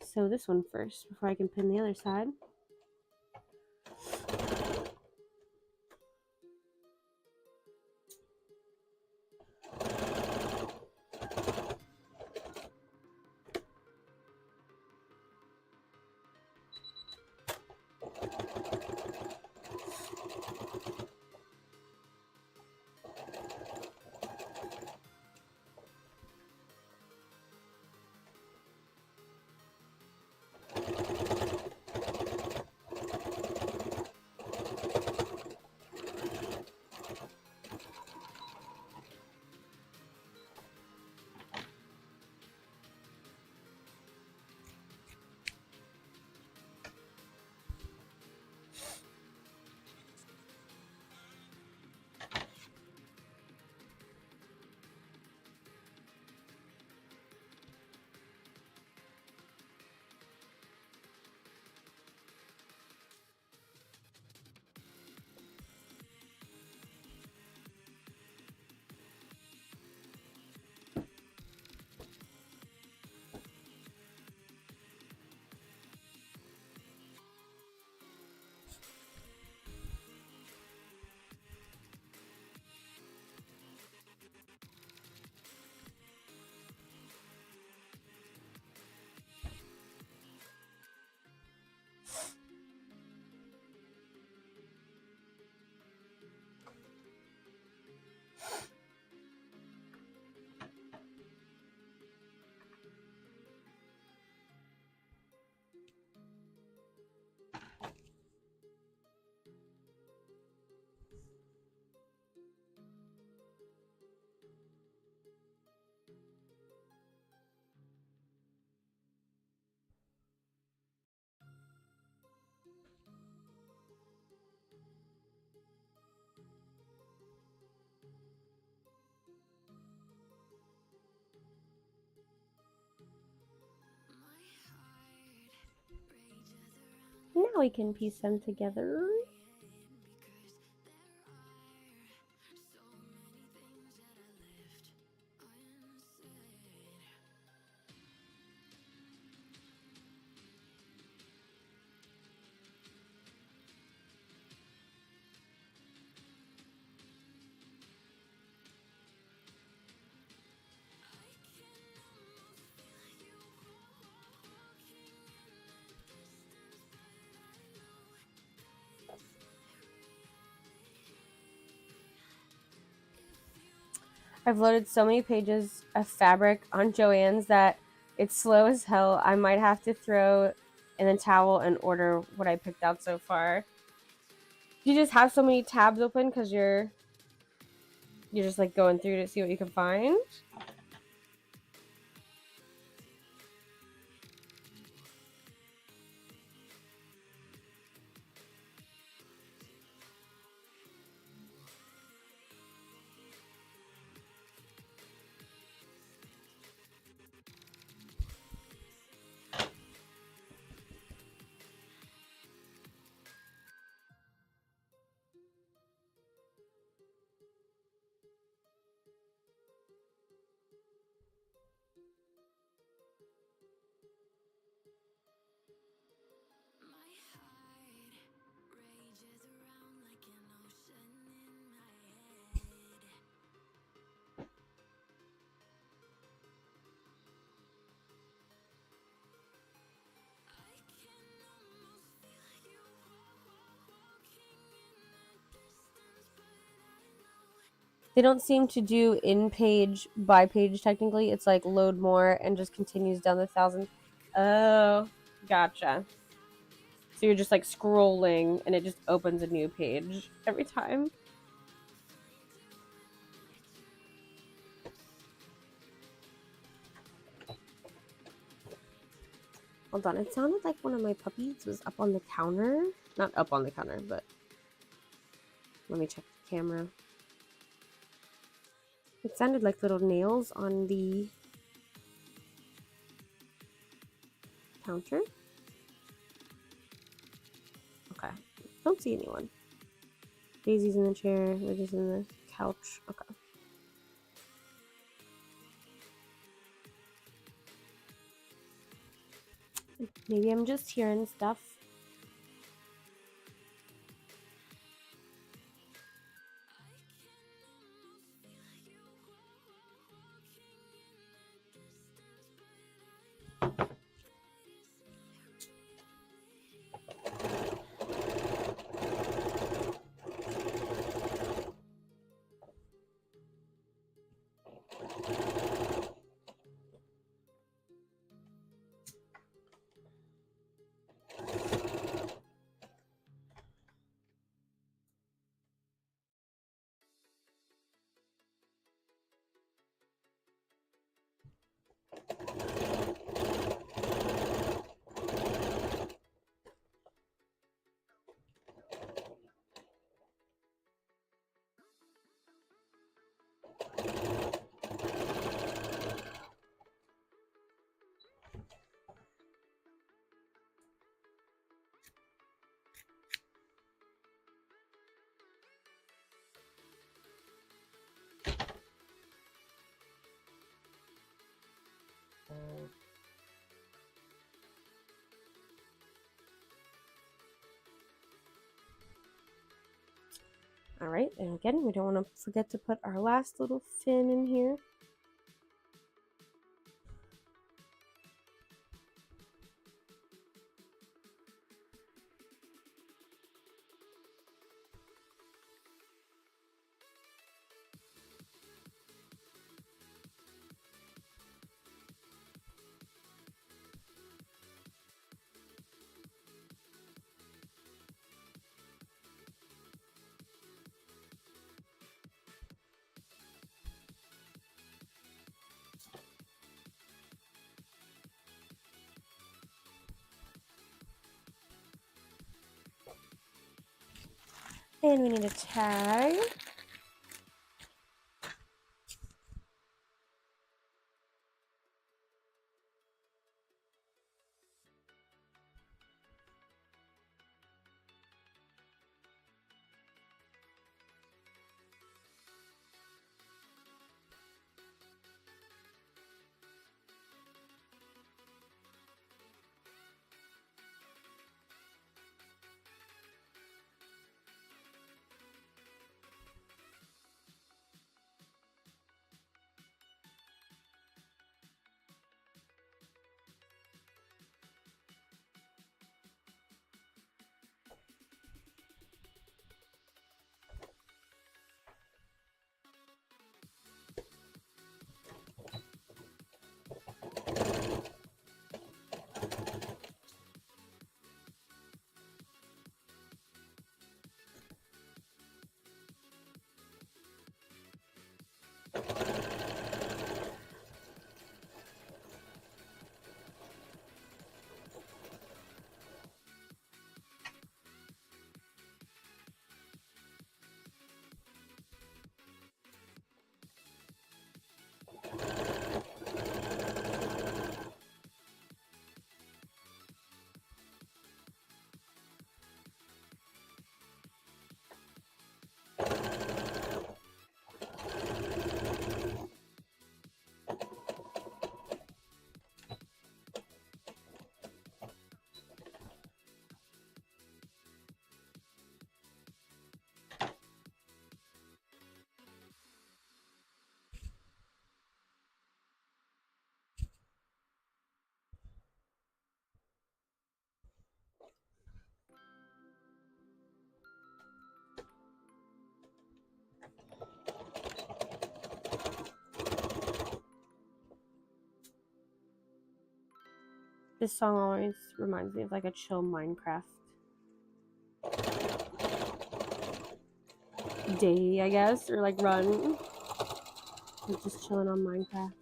sew this one first before I can pin the other side. Now we can piece them together. I've loaded so many pages of fabric on Joann's that it's slow as hell. I might have to throw in the towel and order what I picked out so far. You just have so many tabs open because you're just like going through to see what you can find. They don't seem to do in page by page technically. It's like load more and just continues down the 1,000. Oh, gotcha. So you're just like scrolling and it just opens a new page every time. Hold on, it sounded like one of my puppies was up on the counter. Not up on the counter, but let me check the camera. It sounded like little nails on the counter. Okay, don't see anyone. Daisy's in the chair, Lizzie's in the couch. Okay. Maybe I'm just hearing stuff. All right, and again, we don't want to forget to put our last little fin in here. And we need a tag. This song always reminds me of like a chill Minecraft day, I guess, or like run. Like just chilling on Minecraft.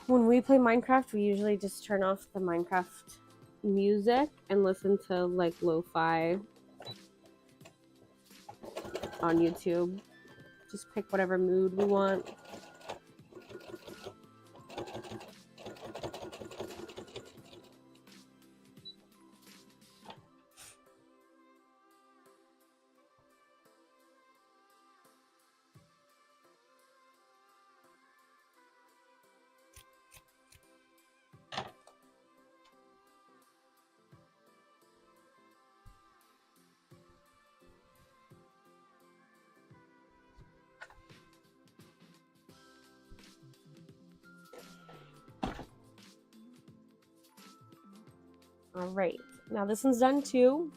When we play Minecraft, we usually just turn off the Minecraft music and listen to like lo-fi on YouTube. Just pick whatever mood we want. All right, now this one's done too.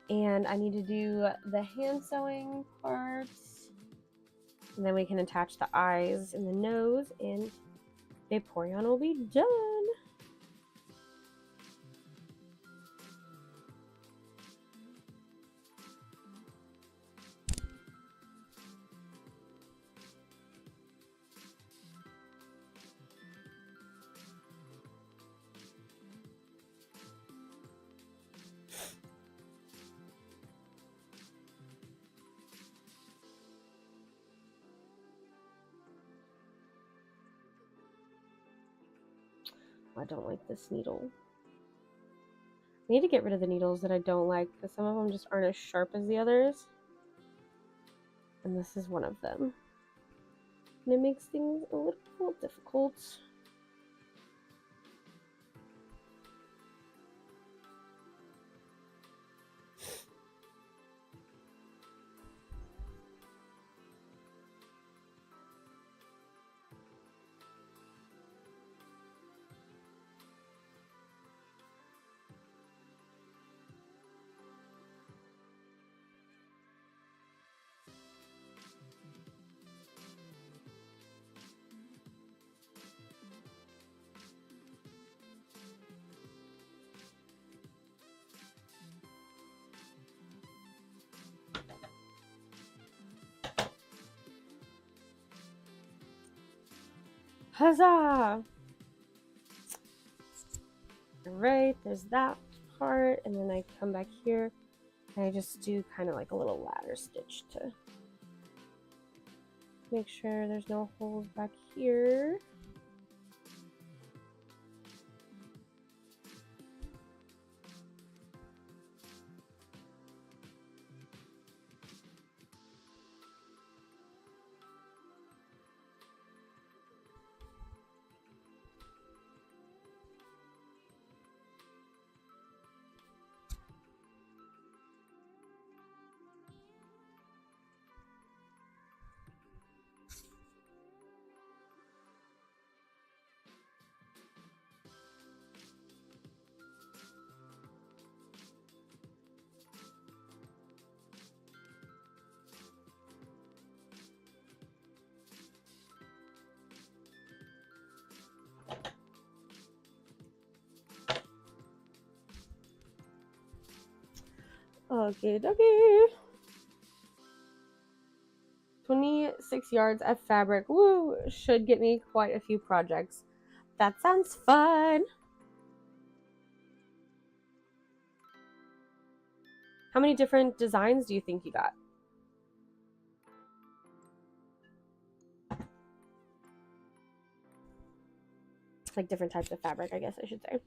And I need to do the hand sewing parts. And then we can attach the eyes and the nose, and Vaporeon will be done. I don't like this needle. I need to get rid of the needles that I don't like because some of them just aren't as sharp as the others. And this is one of them. And it makes things a little difficult. Huzzah! Alright, there's that part, and then I come back here and I just do kind of like a little ladder stitch to make sure there's no holes back here. Okay, okay. 26 yards of fabric. Woo! Should get me quite a few projects. That sounds fun. How many different designs do you think you got? Like different types of fabric, I guess I should say.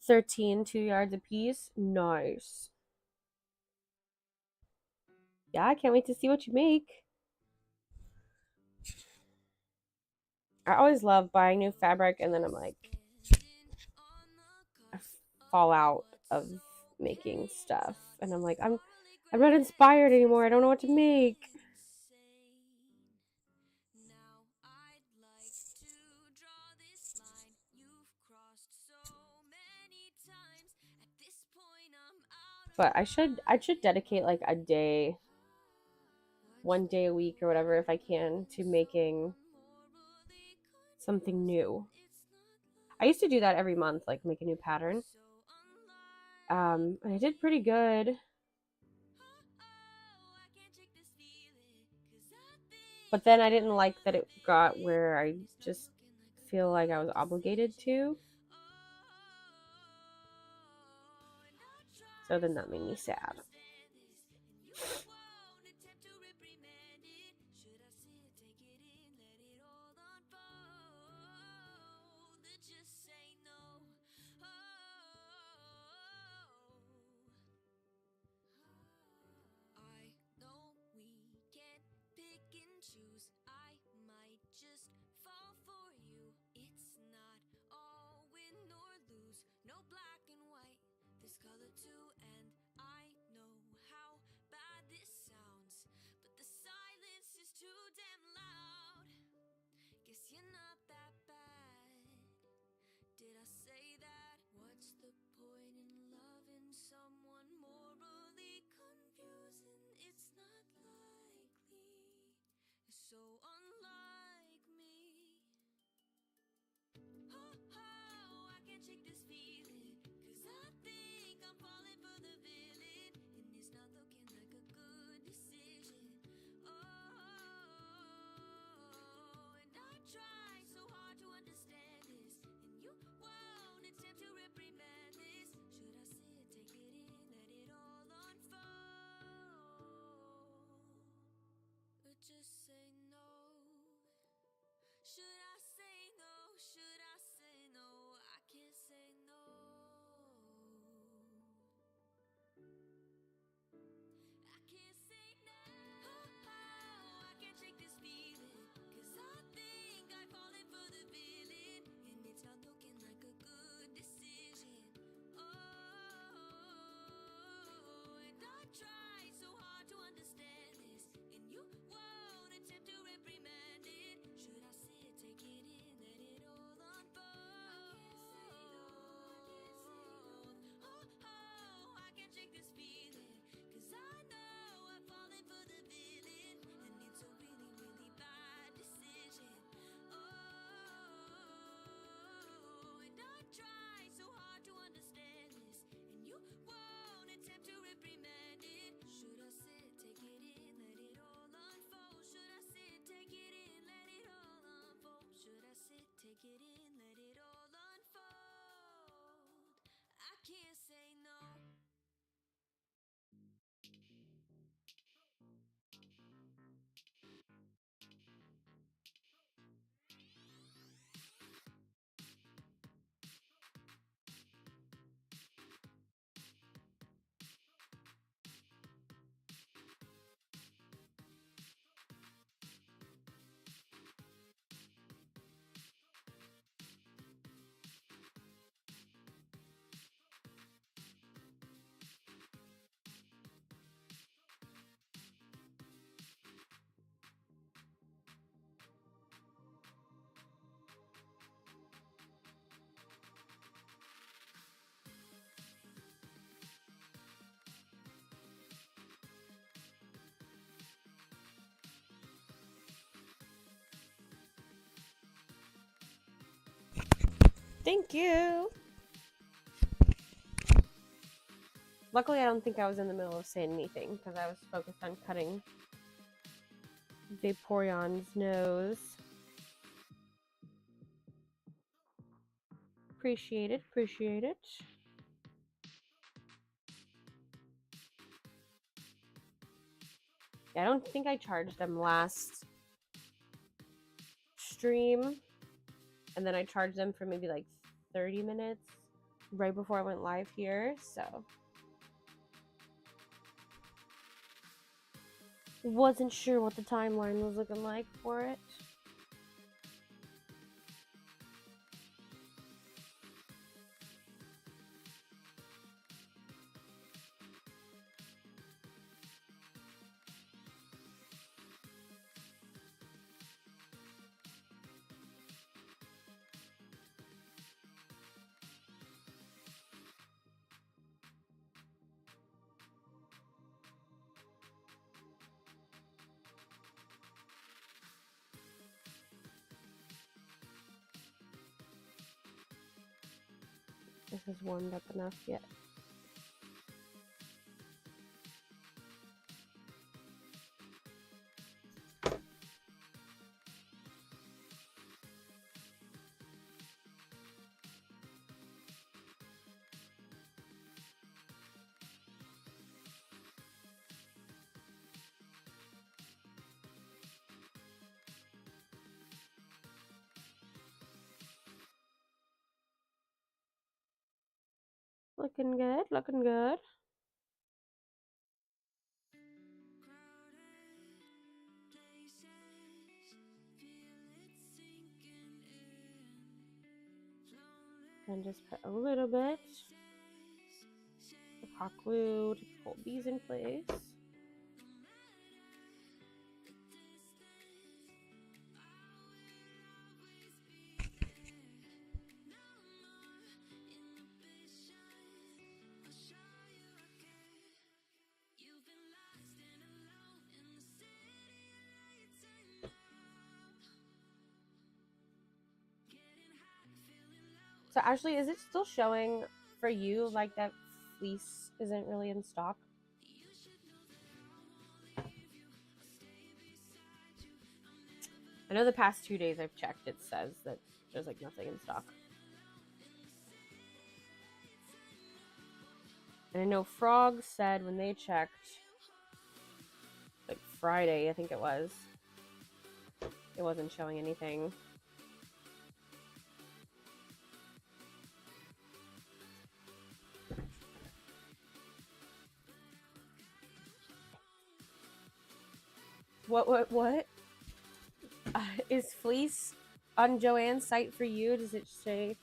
$13, 2 yards a piece. Nice. Yeah, I can't wait to see what you make. I always love buying new fabric and then I'm like, I fall out of making stuff. And I'm like, I'm not inspired anymore. I don't know what to make. But I should dedicate like a day, 1 day a week or whatever if I can, to making something new. I used to do that every month, like make a new pattern. And I did pretty good. But then I didn't like that it got where I just feel like I was obligated to. So then that made me sad. Thank you. Luckily, I don't think I was in the middle of saying anything because I was focused on cutting Vaporeon's nose. Appreciate it, appreciate it. I don't think I charged them last stream, and then I charged them for maybe like 30 minutes right before I went live here, so wasn't sure what the timeline was looking like for it. This is warmed up enough yet. Looking good, looking good. And just put a little bit of hot glue to hold these in place. So Ashley, is it still showing for you like that fleece isn't really in stock? I know the past 2 days I've checked, it says that there's like nothing in stock. And I know Frog said when they checked, like Friday, I think it was, it wasn't showing anything. What? Is fleece on Joanne's site for you? Does it say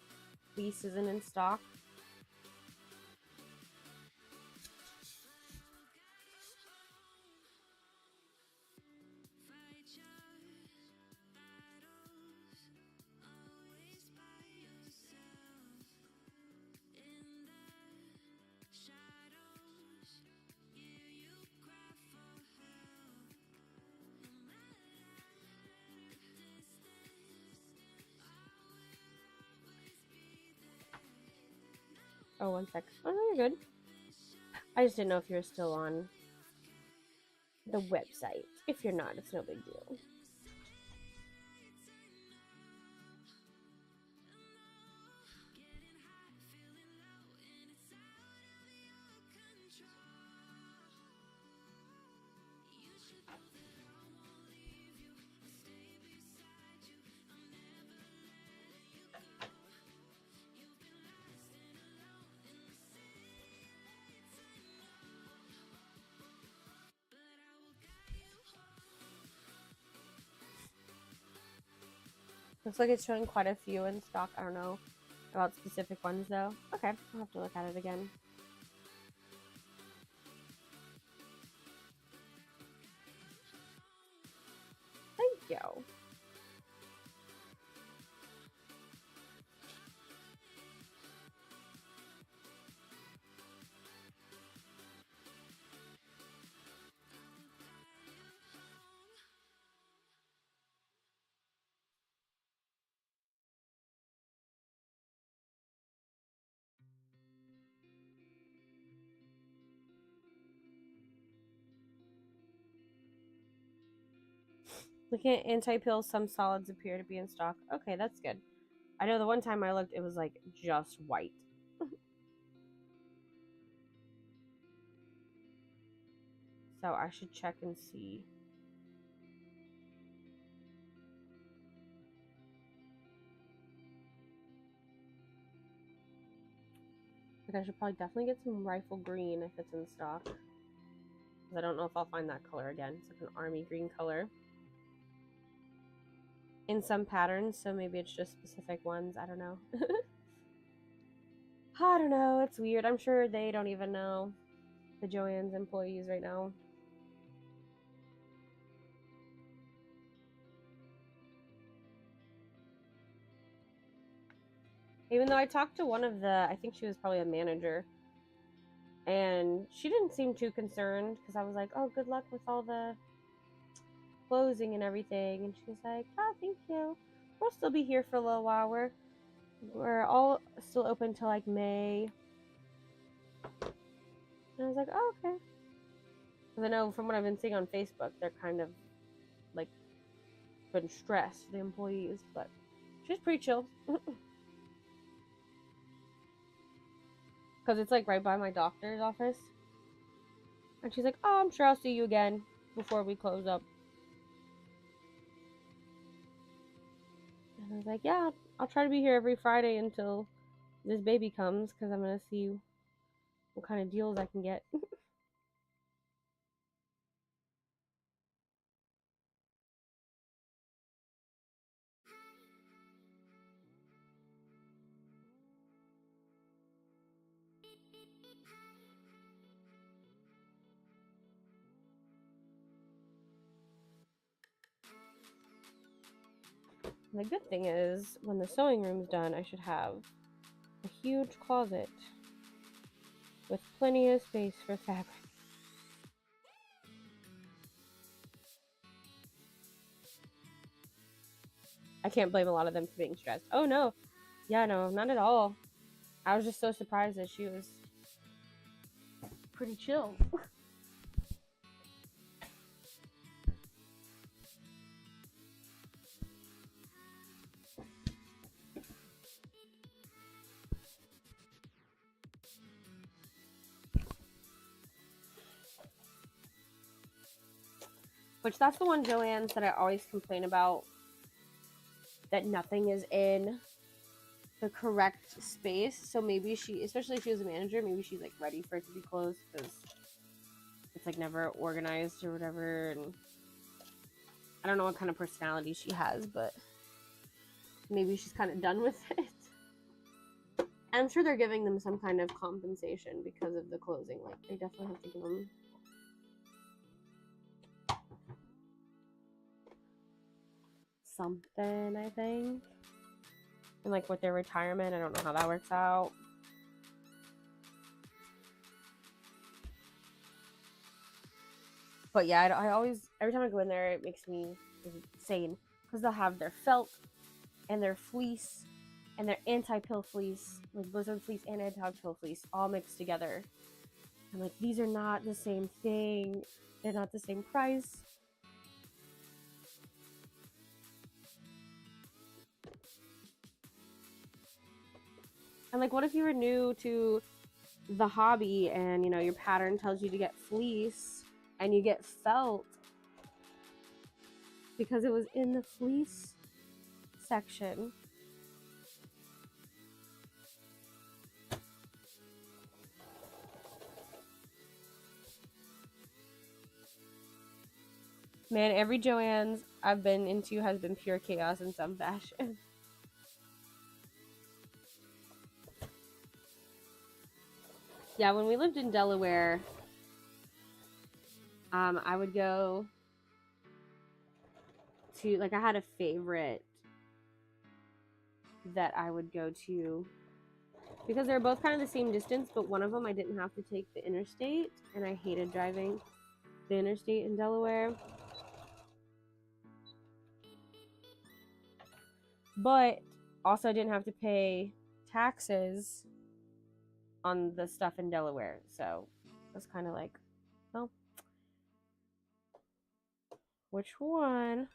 fleece isn't in stock? Oh, 1 sec. Oh, no, you're good. I just didn't know if you were still on the website. If you're not, it's no big deal. Looks like it's showing quite a few in stock. I don't know about specific ones though. Okay, I'll have to look at it again. Thank you. Looking at anti-pills, some solids appear to be in stock. Okay, that's good. I know the one time I looked, it was like just white. So I should check and see. Like I should probably definitely get some rifle green if it's in stock. I don't know if I'll find that color again. It's like an army green color. In some patterns, so maybe it's just specific ones. I don't know. I don't know. It's weird. I'm sure they don't even know, the Joann's employees right now. Even though I talked to one of the, I think she was probably a manager, and she didn't seem too concerned because I was like, oh, good luck with all the closing and everything. And she was like, oh, thank you. We'll still be here for a little while. We're all still open till like May. And I was like, oh, okay. Because I know from what I've been seeing on Facebook, they're kind of like been stressed, the employees, but she's pretty chill. Because it's like right by my doctor's office. And she's like, oh, I'm sure I'll see you again before we close up. And I was like, yeah, I'll try to be here every Friday until this baby comes, because I'm going to see what kind of deals I can get. And the good thing is, when the sewing room's done, I should have a huge closet with plenty of space for fabric. I can't blame a lot of them for being stressed. Oh no. Yeah, no, not at all. I was just so surprised that she was pretty chill. Which that's the one Joann's that I always complain about, that nothing is in the correct space. So maybe she, especially if she was a manager, maybe she's like ready for it to be closed because it's like never organized or whatever. And I don't know what kind of personality she has, but maybe she's kind of done with it. And I'm sure they're giving them some kind of compensation because of the closing. Like they definitely have to give them something, I think. And like with their retirement, I don't know how that works out. But yeah, I always, every time I go in there, it makes me insane because they'll have their felt and their fleece and their anti-pill fleece, like blizzard fleece and anti-pill fleece, all mixed together. I'm like, these are not the same thing. They're not the same price. And like, what if you were new to the hobby and, you know, your pattern tells you to get fleece and you get felt because it was in the fleece section? Man, every Joann's I've been into has been pure chaos in some fashion. Yeah, when we lived in Delaware, I would go to, like, I had a favorite that I would go to because they're both kind of the same distance, but one of them I didn't have to take the interstate, and I hated driving the interstate in Delaware. But also I didn't have to pay taxes on the stuff in Delaware, so it was kind of like, well, which one?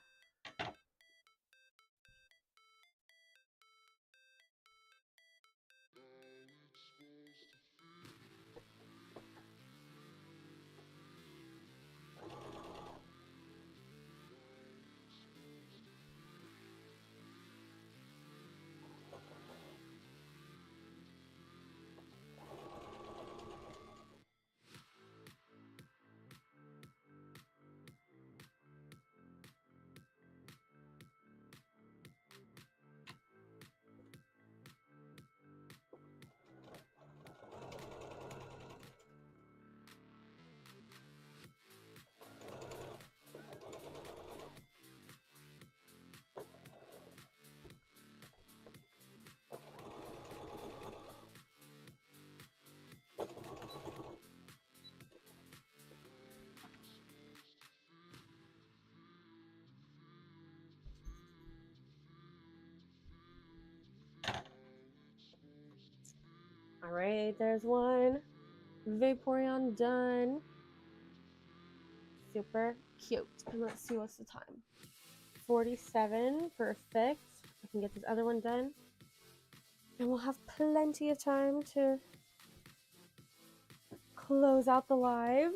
All right, there's one. Vaporeon done. Super cute. And let's see what's the time. 47. Perfect. I can get this other one done. And we'll have plenty of time to close out the live.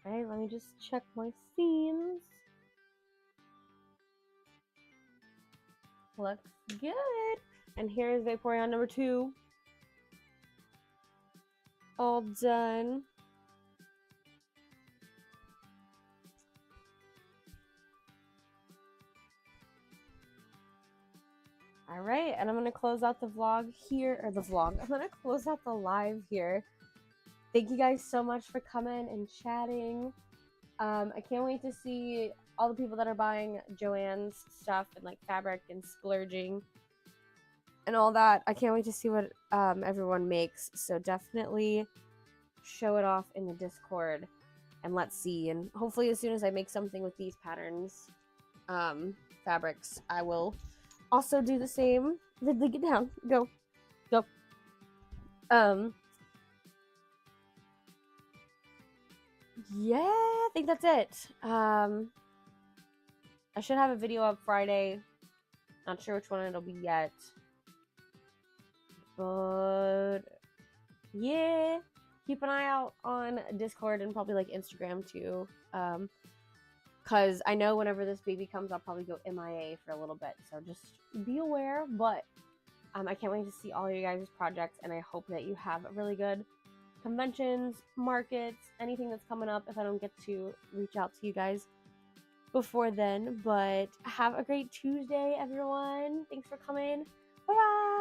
Alright, let me just check my scenes. Looks good. And here's Vaporeon number 2. All done. Alright, and I'm going to close out the vlog here, or the vlog. I'm going to close out the live here. Thank you guys so much for coming and chatting. I can't wait to see all the people that are buying Joanne's stuff and like fabric and splurging and all that. I can't wait to see what everyone makes. So definitely show it off in the Discord and let's see. And hopefully as soon as I make something with these patterns, fabrics, I will also do the same. Ridley, get down. Go. Go. Yeah, I think that's it. I should have a video up Friday. Not sure which one it'll be yet. But yeah, keep an eye out on Discord and probably like Instagram too. Cause I know whenever this baby comes, I'll probably go MIA for a little bit. So just be aware. But I can't wait to see all your guys' projects, and I hope that you have a really good conventions, markets, anything that's coming up if I don't get to reach out to you guys before then. But have a great Tuesday, everyone. Thanks for coming. Bye-bye.